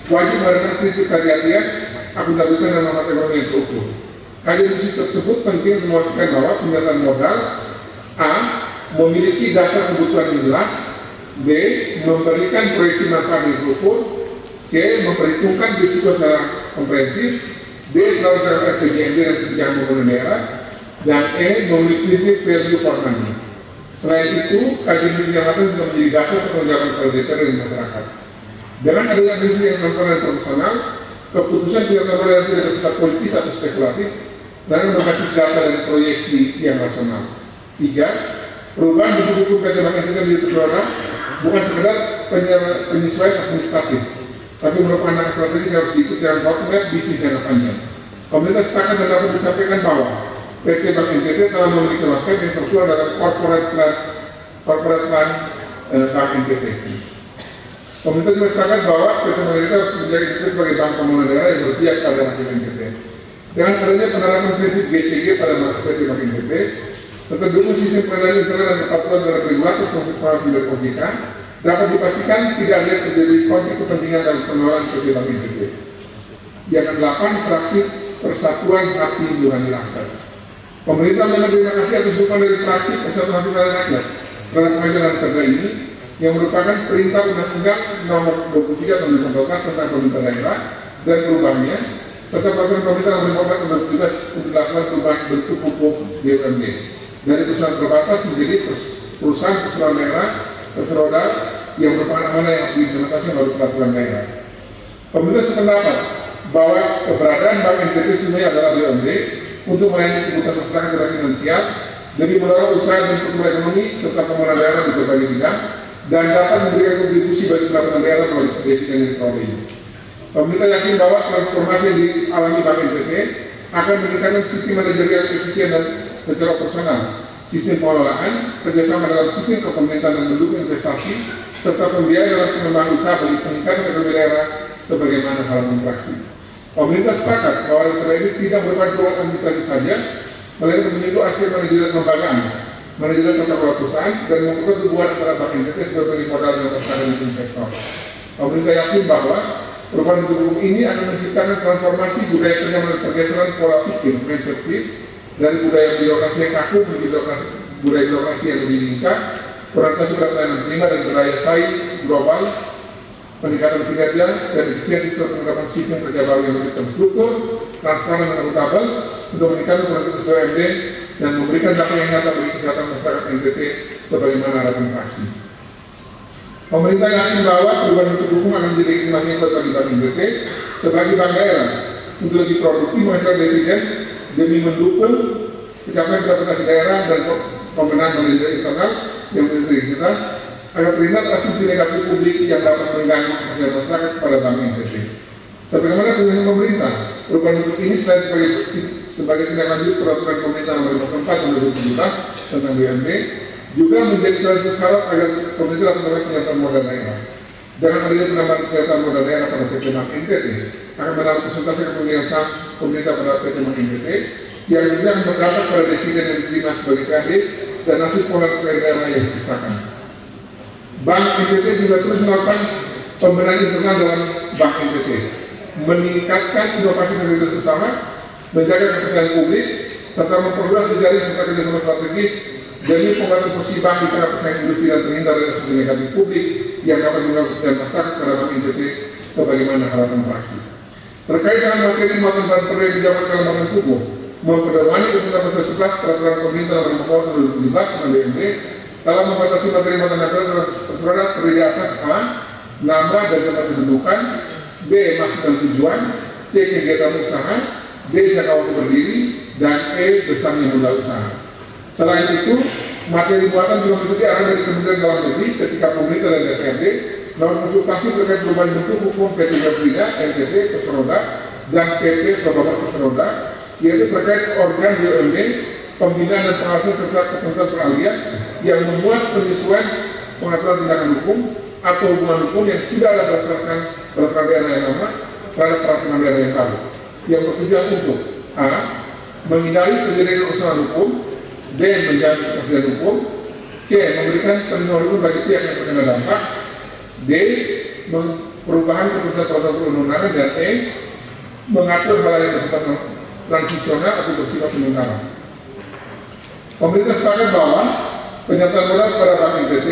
Speaker 3: wajib menggunakan prinsip kehati-hatian, akuntabilitas dan manfaat ekonomi yang terukur. Kajian bisnis tersebut penting untuk memastikan bahwa penyertaan modal A. memiliki dasar kebutuhan yang jelas, B. memberikan proyeksi manfaat yang terukur, C. memperhitungkan risiko secara komprehensif, D. selalu secara RPJMD dan kebijakan pembangunan daerah, dan E. memiliki prinsip value for money. Selain itu, kajian bisnis yang matang juga menjadi dasar pertanggungjawaban kepada DPR dan masyarakat. Dengan adanya bisnis yang transparan dan profesional, keputusan tidak terlalu yang tidak bersifat politis atau spekulatif, dan berbasis data dan proyeksi yang rasional. 3. Perubahan bentuk hukum PT Bank NTT menjadi peraturan bukan sekedar penyesuaian administratif, tapi merupakan langkah strategis yang harus diikuti dalam roadmap bisnis jangka panjang. Pemerintah sepakat dan dapat disampaikan bahwa PT Bank NTT telah memiliki roadmap yang tertuang dalam corporate plan Bank NTT. Pemerintah juga sepakat bahwa PT Bank NTT harus menjadi sebagai bank pembangunan daerah yang berpihak pada rakyat NTT. Dengan adanya penerapan prinsip GTG pada PT Bank NTT, terkendukung sistem pengendalian internal dan kepatuhan dalam regulator konservasi dan OJK, dapat dipastikan tidak ada terjadi konflik kepentingan dalam pengelolaan PT Bank NTT. Yang ke-8, fraksi Persatuan Hati Nurani Rakyat. Pemerintah berterima kasih atas dukungan dari fraksi Persatuan Hati Nurani Rakyat terhadap pengajuan perda ini yang merupakan perintah Undang-Undang Nomor 23 Tahun 2012 tentang pemerintah daerah dan perubahannya, serta peraturan pemerintah Nomor 15 Tahun 2017 untuk dilakukan perubahan bentuk hukum BUMD dari perusahaan terbatas menjadi perusahaan perseroda daerah terseroda yang merupakan amanah yang diimplementasi melalui peraturan daerah. Pemerintah sependapat bahwa keberadaan Bank NTT sebenarnya adalah BUMD untuk melayani kebutuhan masyarakat secara finansial demi mendorong usaha dan pertumbuhan ekonomi serta pembangunan daerah di berbagai bidang dan dapat memberikan kontribusi bagi pendapatan daerah melalui dividen yang diperoleh. Pemerintah yakin bahwa transformasi yang dialami Bank NTT akan meningkatkan sistem manajerial efisien dan secara operasional, sistem pengelolaan, kerjasama dalam sistem kepemerintahan dan mendukung investasi, serta pembiayaan dalam pengembangan usaha bagi peningkatan ekonomi daerah sebagaimana harapan fraksi. Pemerintah sepakat bahwa perda ini tidak merupakan kewenangan administratif saja, melainkan menyentuh hasil manajemen kelembagaan, manajemen tata kelola perusahaan, dan memperkuat hubungan antara Bank NTT sebagai modal dan masyarakat dan investor. Pemerintah yakin bahwa perubahan hukum ini akan menciptakan transformasi budaya kerja melalui pergeseran pola pikir mindset shift dari budaya birokrasi yang kaku menjadi budaya birokrasi yang lebih lincah, orientasi pada pelayanan prima dan berdaya saing global, peningkatan kinerja dan efisiensi serta penerapan sistem kerja baru yang lebih terstruktur, transparan dan akuntabel untuk meningkatkan produktivitas BUMD dan memberikan dampak yang nyata bagi kesehatan masyarakat NTT sebagaimana harapan fraksi. Pemerintah yakin bahwa perubahan bentuk hukum akan menjadi legitimasi yang kuat bagi Bank NTT sebagai bank daerah untuk lebih produktif menghasilkan dividen demi mendukung pencapaian prioritas daerah dan pembenahan manajemen internal yang berintegritas agar terhindar asumsi negatif publik yang dapat mengganggu kesehatan masyarakat kepada Bank NTT. Sebagaimana pilihan pemerintah, perubahan bentuk ini selain sebagai tindak lanjut peraturan pemerintah nomor 54 tahun 2017 tentang BUMD juga menjadi salah satu syarat agar pemerintah dapat melakukan penyampaian modal daerah. Dengan adanya penambahan penyampaian modal daerah pada PT Bank NTT akan menambah persentase kepemilikan saham pemerintah pada PT Bank NTT yang juga akan berdampak pada dividen yang diterima sebagai PAD dan hasil pengelolaan daerah yang dipisahkan. Bank NTT juga terus melakukan pembenahan internal dalam Bank NTT, meningkatkan inovasi dan kerjasama bersama, menjaga kepercayaan publik, serta memperluas jejaring serta kerjasama strategis demi penguatan posisi bank di tengah persaingan industri dan terhindar dari asumsi negatif publik yang dapat mengganggu kepercayaan masyarakat pada Bank NTT sebagaimana harapan fraksi. Terkait dengan materi muatan dan perda yang dijabarkan oleh Bank Hukum, memperdomani Undang-Undang Pasal 11 Peraturan Pemerintah Nomor 4 Tahun 2017 tentang BUMD dalam membatasi materi muatan dan perda terhadap terdiri atas A. Nama dan tempat kedudukan, B. Maksud dan tujuan, C. Kegiatan usaha, D. Jangka waktu berdiri, dan E. Besarnya modal usaha. Selain itu, materi muatan juga mengikuti arahan dari Kementerian Dalam Negeri ketika pemerintah dan DPRD melakukan konsultasi terkait perubahan bentuk hukum PT Garuda, NTT, Perseroda, dan PT Perbabat Perseroda, yaitu terkait organ BUMD, pembinaan dan pengawasan serta ketentuan peralihan yang memuat penyesuaian pengaturan tindakan hukum atau hubungan hukum yang tidak ada berdasarkan peraturan daerah yang lama terhadap peraturan daerah yang baru, yang bertujuan untuk A. menghindari terjadinya urusan hukum, B. menjamin kepastian hukum, C. memberikan perlindungan hukum bagi pihak yang terkena dampak, D. perubahan keputusan peraturan perundang-undangan, dan E. mengatur hal yang bersifat transisional atau bersifat sementara. Pemerintah sepakat bahwa penyataan modal pada Bank NTT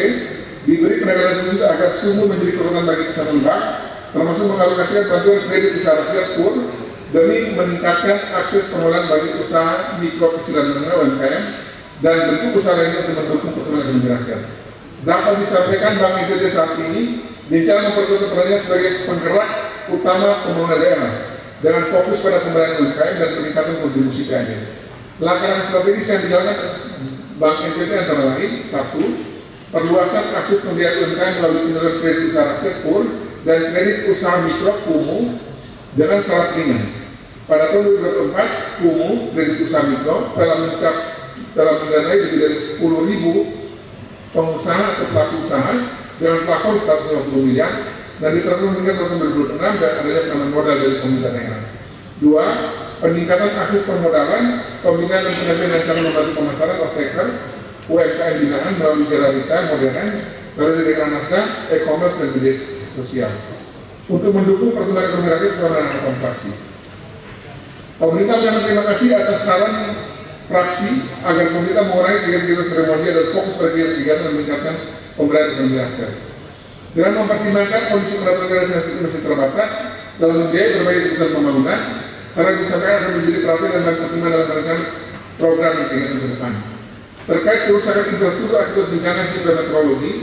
Speaker 3: diberi pendekatan khusus agar sumber menjadi turunan bagi kesehatan bank, termasuk mengalokasikan bantuan kredit usaha rakyat pun demi meningkatkan akses pengelolaan bagi usaha mikro kecil dan menengah UMKM dan bentuk usaha lainnya untuk mendukung pertumbuhan ekonomi rakyat. Dapat disampaikan Bank NTT saat ini bicara memperkuat perannya sebagai penggerak utama pembangunan daerah dengan fokus pada pemberdayaan UMKM dan peningkatan kontribusi PAD. Langkah strategis yang dijalankan Bank NTT antara lain: 1. Perluasan akses pembiayaan UMKM melalui penyaluran kredit usaha rakyat PUR dan kredit usaha mikro (KUMU) dengan syarat ringan. Pada tahun 2024, KUMU kredit usaha mikro telah mendanai lebih dari 10.000 pengusaha atau pelaku usaha dengan plafon 150 miliar dan diterapkan hingga tahun 2026 dan adanya penambahan modal dari pemerintah daerah. 2. Peningkatan akses permodalan, pembinaan dan pendampingan yang akan membantu pemasaran off-taker UMKM binaan melalui jalan retail modern, melalui dekranasda, e-commerce dan media sosial untuk mendukung pertumbuhan ekonomi rakyat selama transaksi. Pemerintah menyampaikan terima kasih atas saran fraksi agar pemerintah mengurangi kegiatan seremonial dan fokus pada kegiatan meningkatkan pemberdayaan ekonomi rakyat. Dengan mempertimbangkan kondisi pendapatan negara yang masih terbatas dalam membiayai berbagai kebutuhan pembangunan, karena disampaikan akan menjadi perhatian dan pertimbangan dalam merancang program dan kegiatan ke depan. Terkait kerusakan infrastruktur akibat bencana hidrometeorologi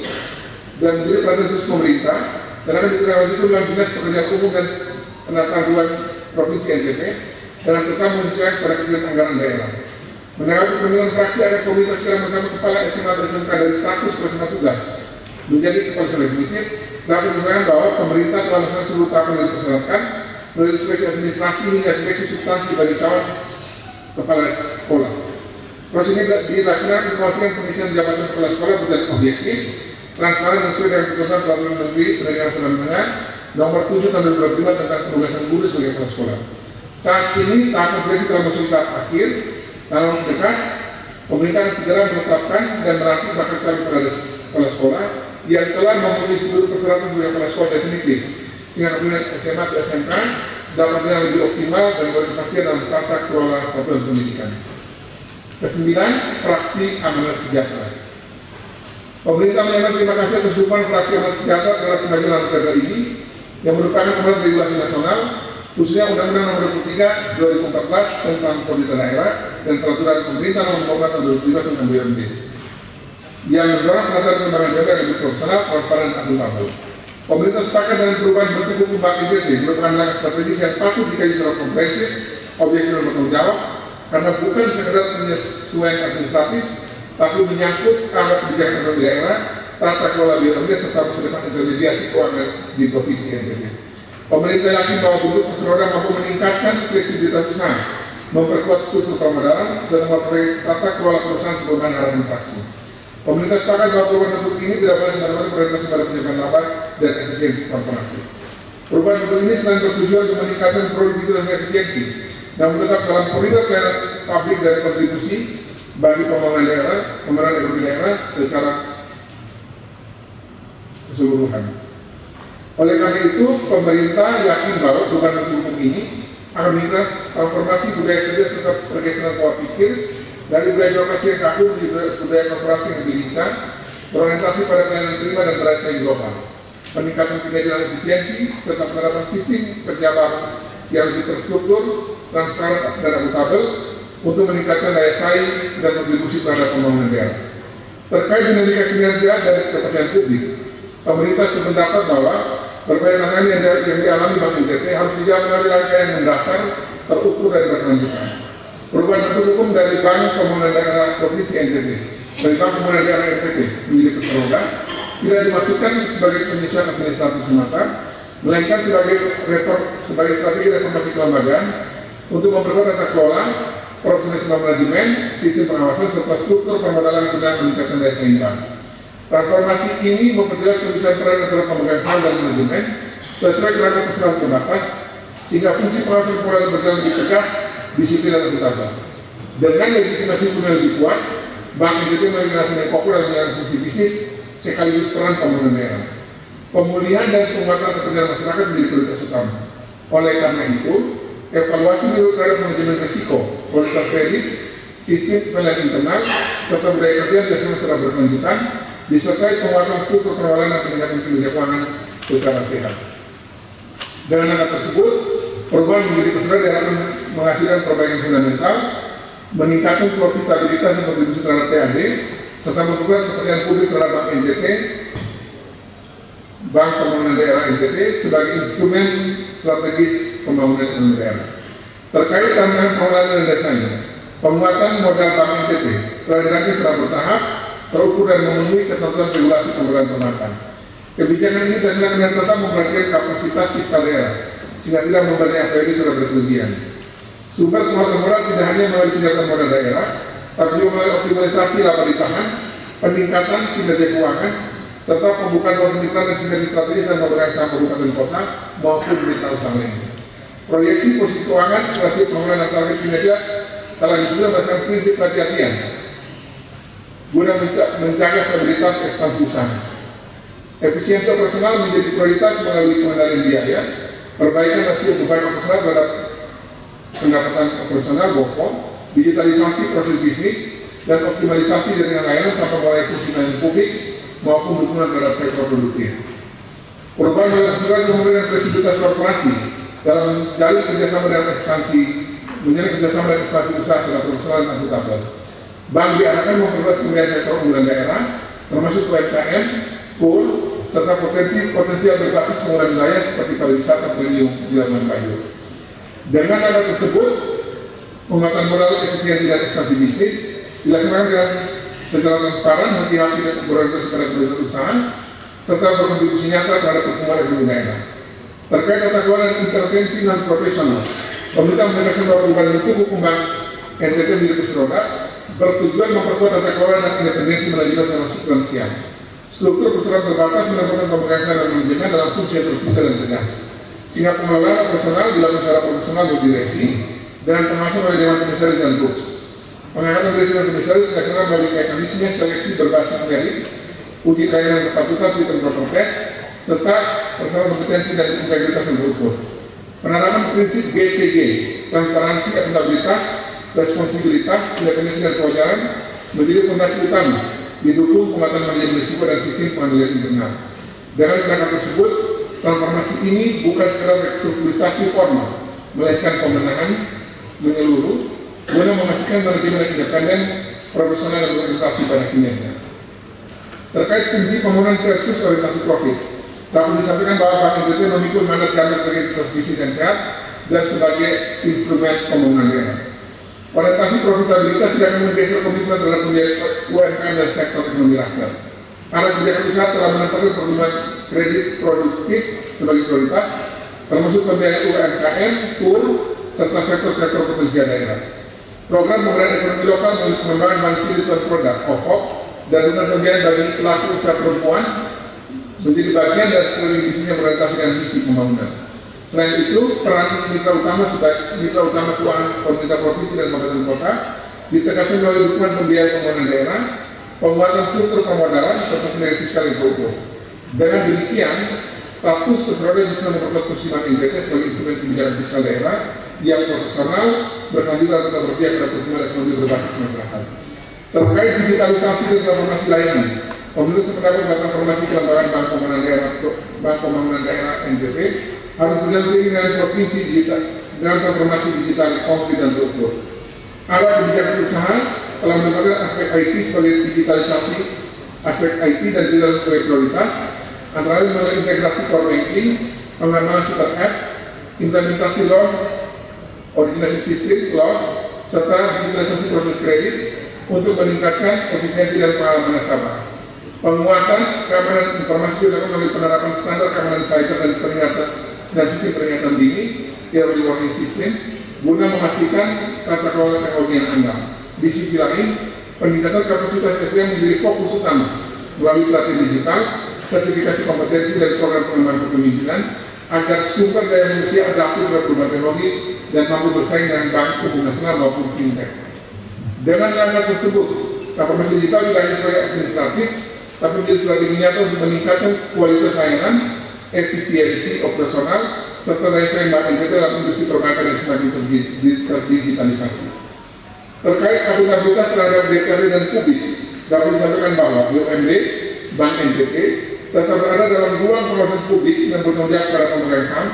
Speaker 3: dan menjadi perhatian khusus pemerintah, dan akan ditindaklanjuti dalam Dinas Pekerjaan Umum dan Penataan Ruang Provinsi NTT dengan tetap menyesuaikan pada kegiatan anggaran daerah. Menanggapi permintaan fraksi agar pemerintah secara bersama kepala SMA dan SMK dari 100 pelaksana tugas menjadi kepala definitif, dapat menunjukkan bahwa pemerintah telah melakukan seluruh tahapan yang dipersyaratkan melalui seleksi administrasi hingga seleksi substansi bagi calon kepala sekolah. Proses ini dilaksanakan memastikan pengisian jabatan kepala sekolah berjalan objektif, transparan dan sesuai dengan ketentuan Peraturan Menteri Pendidikan Sekolah Menengah Nomor 7 Tahun 2025 tentang penugasan guru sebagai kepala sekolah. Saat ini tahapan seleksi telah masuk tahap akhir. Dalam waktu dekat, pemerintah akan segera menetapkan dan melantik bakal calon kepala sekolah yang telah memenuhi seluruh persyaratan sebagai kepala sekolah definitif, sehingga kemudian SMA atau SMK dapat lebih optimal dan berkepastian dalam tata kelola satuan pendidikan. Kesembilan, fraksi Amanat Sejahtera. Pemerintah menyampaikan terima kasih atas dukungan fraksi Amanat Sejahtera terhadap kemajuan negara ini yang merupakan kemajuan regulasi nasional, khususnya Undang-Undang Nomor 23 2014 tentang Pemerintah Daerah dan Peraturan Pemerintah Nomor 4 Tahun 2005 tentang BUMD yang mendorong penataran pengembangan daerah yang lebih profesional, transparan, dan akuntabel. Pemerintah sepakat dengan perubahan bentuk hukum Bank IPT merupakan langkah strategis yang patut dikaji secara komprehensif, objektif dan bertanggung jawab, karena bukan sekedar penyesuaian administratif, tapi menyangkut arah kebijakan ekonomi daerah, tata kelola BUMD serta masa depan intermediasi keuangan di provinsi NTT. Pemerintah yakin bahwa bentuk perseroda mampu meningkatkan fleksibilitas usaha, memperkuat struktur permodalan, dan memperbaiki tata kelola perusahaan sebagaimana harapan fraksi. Pemerintah sepakat bahwa perubahan bentuk ini tidak boleh semata-mata berorientasi pada penjagaan laba dan efisiensi korporasi. Perubahan bentuk ini selain bertujuan untuk meningkatkan produktivitas dan efisiensi, namun tetap dalam koridor pelayanan publik dan kontribusi bagi pembangunan daerah, pembangunan ekonomi daerah secara keseluruhan. Oleh karena itu, pemerintah yakin bahwa perubahan bentuk hukum ini akan meningkatkan transformasi budaya kerja serta pergeseran pola pikir dari budaya birokrasi yang kaku menuju budaya korporasi yang diinginkan, berorientasi pada pelayanan prima dan berasa yang global, peningkatan kinerja dan efisiensi, serta penerapan sistem kerja baru yang lebih terstruktur, transparan dan akuntabel untuk meningkatkan daya saing dan kontribusi terhadap pembangunan daerah. Terkait dinamika kinerja dan kepercayaan publik, pemerintah sependapat bahwa berbagai tantangan yang dialami Bank NTT harus dijawab melalui langkah yang mendasar, terukur dan berkelanjutan. Perubahan bentuk hukum dari Bank Pembangunan Daerah Provinsi NTT dari Bank Pembangunan Daerah NTT menjadi perseroda tidak dimaksudkan sebagai penyesuaian administratif semata, melainkan sebagai strategi reformasi kelembagaan untuk memperkuat tata kelola, profesionalisme manajemen, sistem pengawasan serta struktur permodalan guna meningkatkan daya saing bank. Transformasi ini memperjelas kebijakan peran antara pemegang saham dan manajemen sesuai kerangka persyaratan terbatas, sehingga fungsi pengawasan keuangan berjalan lebih tegas, disiplin dan akuntabel. Dengan legitimasi yang lebih kuat, Bank NTT memiliki yang fokus dalam menjalankan fungsi bisnis sekaligus peran pembangunan daerah. Pemulihan dan penguatan kepercayaan masyarakat menjadi prioritas utama. Oleh karena itu, evaluasi terhadap manajemen risiko, kualitas kredit, sistem penilaian internal, serta budaya kerja dan secara berkelanjutan, disertai penguatan struktur permodalan dan peningkatan kinerja keuangan secara sehat. Dengan angka tersebut, perubahan menjadi perseroda diharapkan menghasilkan perbaikan fundamental, meningkatkan profitabilitas dan kontribusi terhadap PAD, serta memperkuat kepercayaan publik terhadap Bank NTT, Bank Pembangunan Daerah NTT sebagai instrumen strategis pembangunan ekonomi daerah. Terkait tantangan pengelolaan dan desanya, penguatan modal Bank NTT telah dilakukan secara bertahap, terukur dan memenuhi ketentuan regulasi pemberdayaan perbankan. Kebijakan ini dilaksanakan dengan tetap memperhatikan kapasitas fiskal daerah, sehingga tidak membebani APBD secara berlebihan. Sumber penguatan modal tidak hanya melalui peningkatan modal daerah, tapi juga melalui optimalisasi laba ditahan, peningkatan kinerja keuangan, serta pembukaan pemerintah dan sinergi strategis dan pembangunan saham kabupaten kota maupun mitra usaha lainnya. Proyeksi posisi keuangan, rasio pengelolaan dan target kinerja telah disusun berdasarkan prinsip hati-hatian guna menjaga stabilitas ekspansi usaha. Efisiensi operasional menjadi prioritas melalui pengendalian biaya, perbaikan rasio beban operasional terhadap pendapatan operasional (BOPO), digitalisasi proses bisnis, dan optimalisasi jaringan layanan tanpa mulai fungsi layanan publik maupun dukungan terhadap sektor produktif. Perubahan dalam aturan pemberian fleksibilitas korporasi dalam jalur kerjasama dengan instansi usaha secara profesional dan akuntabel. Bank diarahkan memperluas pembiayaan sektor unggulan daerah, termasuk UMKM, KUR, serta potensial berbasis pembangunan wilayah seperti pariwisata premium di Labuan Bajo. Dengan angka tersebut, penguatan modal efisiensi dan ekspansi bisnis dilaksanakan dengan secara transparan, hati-hati dan berorientasi pada keberhasilan usaha, serta berkontribusi nyata terhadap pertumbuhan ekonomi daerah. Terkait tata kelola dan intervensi non profesional, pemerintah menegaskan bahwa perubahan bentuk hukum Bank NTT menjadi kursi roda bertujuan memperkuat tata kelola dan independensi manajemen secara substansial. Struktur perusahaan terbatas melakukan pemegang dan manajemen dalam fungsi yang terpisah dan tegas, sehingga pengelolaan operasional dilakukan secara profesional berdireksi dan pengawasan oleh Dewan Komisaris dan TUPS. Pengangkatan dari Dewan Komisaris dilakukan melalui mekanisme seleksi berbasis merit, uji kelayakan kepatutan fit and proper test, serta persoalan kompetensi dan integritas yang terukur. Penerapan prinsip GCG, transparansi, akuntabilitas, responsibilitas, independensi dan kewajaran menjadi fondasi utama didukung penguatan manajemen risiko dan sistem pengendalian internal. Dengan tindakan tersebut, transformasi ini bukan sekedar restrukturisasi formal, melainkan pembenahan menyeluruh guna memastikan manajemen yang independen, profesional dan berorientasi pada kinerja. Terkait fungsi pembangunan versus orientasi profit, dapat disampaikan bahwa Bank NTT memikul mandat kami sebagai transmisi dan sehat dan sebagai instrumen pembangunan daerah. Orientasi profitabilitas tidak akan menggeser komitmen terhadap pembiayaan UMKM dan sektor ekonomi rakyat. Karena kebijakan usaha telah menempatkan pertumbuhan kredit produktif sebagai prioritas, termasuk pembiayaan UMKM, KUR, serta sektor-sektor potensial daerah. Program pemberdayaan ekonomi lokal melalui pengembangan manfaat produk (OFOP) dan dukungan pembiayaan bagi pelaku usaha perempuan menjadi bagian dari strategi yang berorientasi dengan visi pembangunan. Selain itu, peran mitra utama keuangan pemerintah provinsi dan kabupaten kota ditegaskan melalui dukungan pembiayaan pembangunan daerah, penguatan struktur permodalan, serta sinergi fiskal yang terukur. Dengan demikian, status seseorang bisa memperkuat kursi Bank NTT sebagai instrumen kebijakan fiskal daerah yang profesional, berkelanjutan serta berpihak pada pertumbuhan ekonomi berbasis masyarakat. Terkait digitalisasi dan transformasi layanan, pemerintah sependapat bahwa transformasi kelembagaan Bank Pembangunan Daerah NTT harus berjalan seiring dengan provinsi digital dengan transformasi digital konkret dan terukur. Alat kebijakan usaha telah menempatkan aspek IT sebagai digitalisasi, aspek IT dan digital sebagai prioritas, antara lain melalui integrasi core banking, pengembangan super apps, implementasi loan, originasi sistem loss, serta digitalisasi proses kredit untuk meningkatkan efisiensi dan pengalaman nasabah. Penguatan keamanan informasi dilakukan melalui penerapan standar keamanan cyber dan sistem peringatan dini (early warning system) guna memastikan tata kelola teknologi yang andal. Di sisi lain, peningkatan kapasitas SDM menjadi fokus utama melalui pelatihan digital, sertifikasi kompetensi dan program pengembangan kepemimpinan agar sumber daya manusia adaptif terhadap perubahan teknologi dan mampu bersaing dengan bank umum nasional maupun fintech. Dengan langkah tersebut, transformasi digital tidak hanya sebagai administratif, tapi menjadi strategi nyata untuk meningkatkan kualitas layanan, efisiensi operasional, serta daya saing Bank NTT dalam industri perbankan yang semakin terdigitalisasi. Terkait akuntabilitas terhadap DPR dan publik, dapat disampaikan bahwa BUMD, Bank NTT, tetap berada dalam ruang proses publik dan bertanggung jawab pada pemegang saham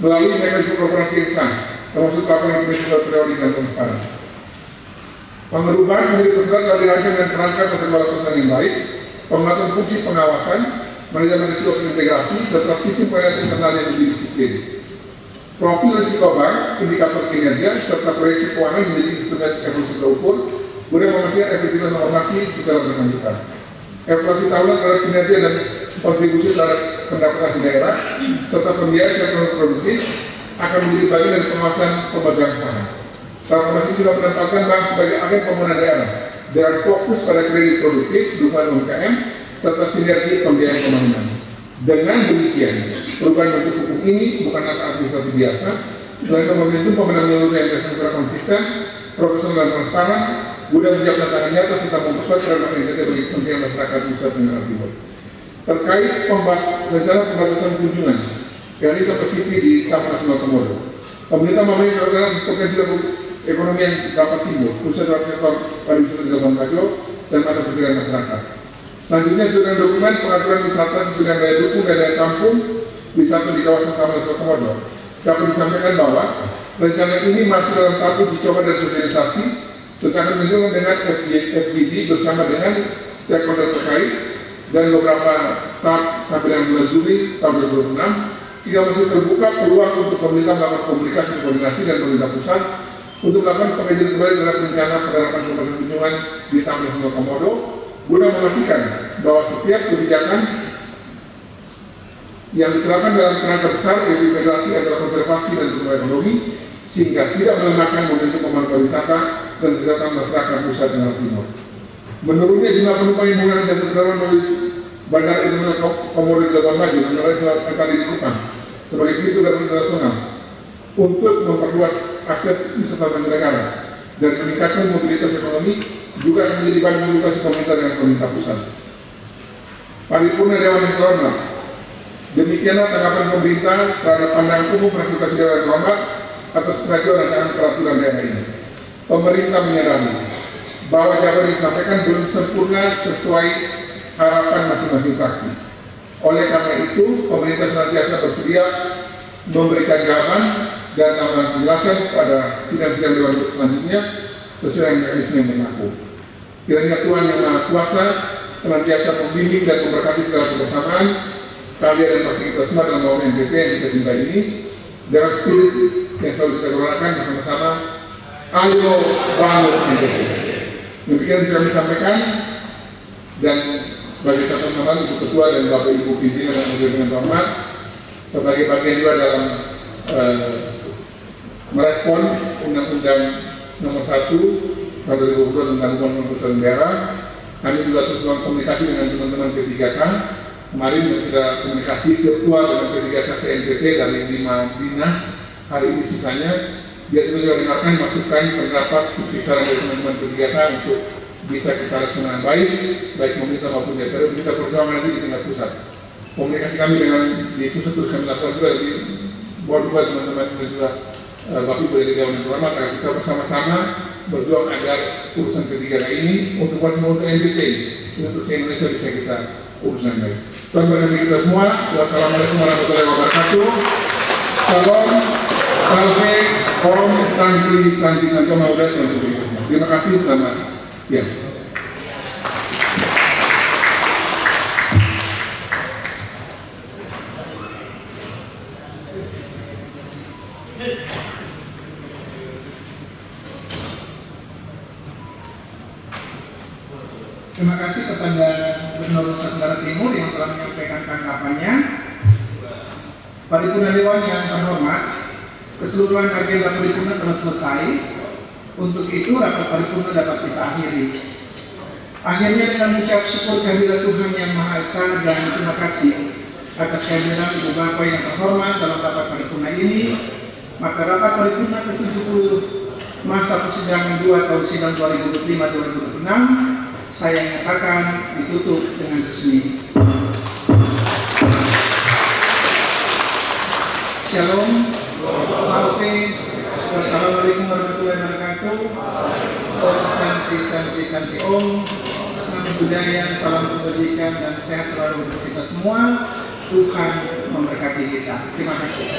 Speaker 3: melalui mekanisme korporasi yang sah, termasuk laporan prinsipal periodik dan transparan. Pengerubahan menjadi peserta telah dirancang dan kerangka tata kelola perusahaan yang baik, penguatan fungsi pengawasan, manajemen risiko integrasi, serta sistem penilaian internal yang lebih disiplin. Profil risiko bank, indikator kinerja, serta proyeksi keuangan menjadi instrumen evaluasi terukur guna memastikan efektivitas normasi secara berkelanjutan. Evaluasi tahunan terhadap kinerja dan kontribusi terhadap pendapatan daerah, serta pembiayaan sektor produktif akan menjadi bagian dari pengawasan pemegang saham. Transformasi juga menempatkan bank sebagai agen pembangunan daerah dengan fokus pada kredit produktif, dukungan UMKM, serta sinergi pembiayaan pembangunan. Dengan demikian, perubahan bentuk hukum ini bukan langkah administratif biasa, melainkan momentum pemenang menyeluruh yang secara konsisten, profesional dan transparan, guna menjawab tantangan nyata serta memperkuat peran Bank NTT bagi kepentingan masyarakat Nusa Tenggara Timur. Terkait rencana pembatasan kunjungan, yakni ke Pasifik di Taman Nasional Komodo, Pemerintah memiliki potensi ekonomi yang dapat timbul, khususnya dalam sektor pariwisata di Labuan Bajo dan mata pencarian masyarakat. Selanjutnya, sesuai dokumen pengaturan wisata sesuai dengan daya dukung dan daya tampung wisata di kawasan Taman Nasional Komodo, dapat disampaikan bahwa rencana ini masih dalam tahap uji coba dan sosialisasi, serta akan menjalankan dengan FGD bersama dengan stakeholder terkait dan beberapa tahap sampai dengan bulan Juli tahun 2026, sehingga masih terbuka peluang untuk pemerintah melakukan komunikasi koordinasi dan pemerintah pusat untuk melakukan pengajian kembali terhadap rencana penerapan pembatasan kunjungan di Taman Nasional Komodo, guna memastikan bahwa setiap kebijakan yang diterapkan dalam kerangka besar yaitu integrasi antara konservasi dan pertumbuhan ekonomi, sehingga tidak melemahkan momentum pembangunan pariwisata dan kesehatan masyarakat pusat dan timur. Menurunnya jumlah penumpang yang menggunakan jasa penerbangan melalui Bandara Internasional Komodo di Labuan Bajo dan melalui kali dilakukan sebagai pintu gerbang internasional untuk memperluas akses wisatawan negara dan meningkatkan mobilitas ekonomi juga akan menjadi bahan komunikasi pemerintah dengan pemerintah pusat. Paripurna Dewan yang terhormat, demikianlah tanggapan pemerintah terhadap pandangan umum presentasi Dewan yang terhormat atas pengajuan rancangan peraturan daerah ini. Pemerintah menyadari bahwa jawaban yang disampaikan belum sempurna sesuai harapan masing-masing fraksi. Oleh karena itu, pemerintah senantiasa bersedia memberikan jawaban dan tambahan penjelasan pada sidang-sidang Dewan selanjutnya sesuai dengan mekanisme yang berlaku. Kiranya Tuhan Yang Maha Kuasa senantiasa membimbing dan memberkati segala kebersamaan kalian dan bagi kita semua dalam bawah NPP yang kita cintai ini dengan spirit yang selalu kita gelorakan bersama-sama. Ayo bangun NPP. Demikian bisa kami sampaikan, dan sebagai teman-teman Ibu Ketua dan Bapak Ibu pimpinan dan dengan hormat sebagai bagian juga dalam merespon Undang-Undang Nomor 1 Tahun 2020 tentang Hubungan Pusat Daerah, kami juga terus melakukan komunikasi dengan teman-teman P3K. Kemarin sudah komunikasi virtual dengan P3K CNPP dari 5 dinas. Hari ini sisanya biar kita juga dengarkan masukan pendapat pikiran dari teman-teman P3K untuk bisa kita laksanakan baik pemerintah maupun DPR. Kita perjuangan nanti di tingkat pusat. Komunikasi kami dengan di pusat terus kami lakukan juga di bawah teman-teman dan juga Bapak Ibu dari Dewan yang terhormat, agar kita bersama-sama berjuang agar urusan ketiga ini untuk NPP untuk se-Indonesia bisa kita urusan baik. Tuhan berkati kita semua. Wassalamualaikum warahmatullahi wabarakatuh. Salam, salve, om, santi, mauda, terima kasih, selamat siang.
Speaker 2: Terima kasih kepada Gubernur Nusa Tenggara Timur yang telah menyampaikan tanggapannya. Paripurna Dewan yang terhormat, keseluruhan agenda paripurna telah selesai. Untuk itu rapat paripurna dapat kita akhiri. Akhirnya dengan mengucap syukur kehadirat Tuhan Yang Maha Esa dan terima kasih atas kehadiran Ibu Bapak yang terhormat dalam rapat paripurna ini, maka rapat paripurna ke-70 masa persidangan 2 tahun sidang 2025-2026 saya nyatakan ditutup dengan resmi. Shalom, salve, wassalamualaikum warahmatullahi wabarakatuh. Om Santi Om. Nama budaya, salam kebajikan dan sehat selalu untuk kita semua. Tuhan memberkati kita. Terima kasih.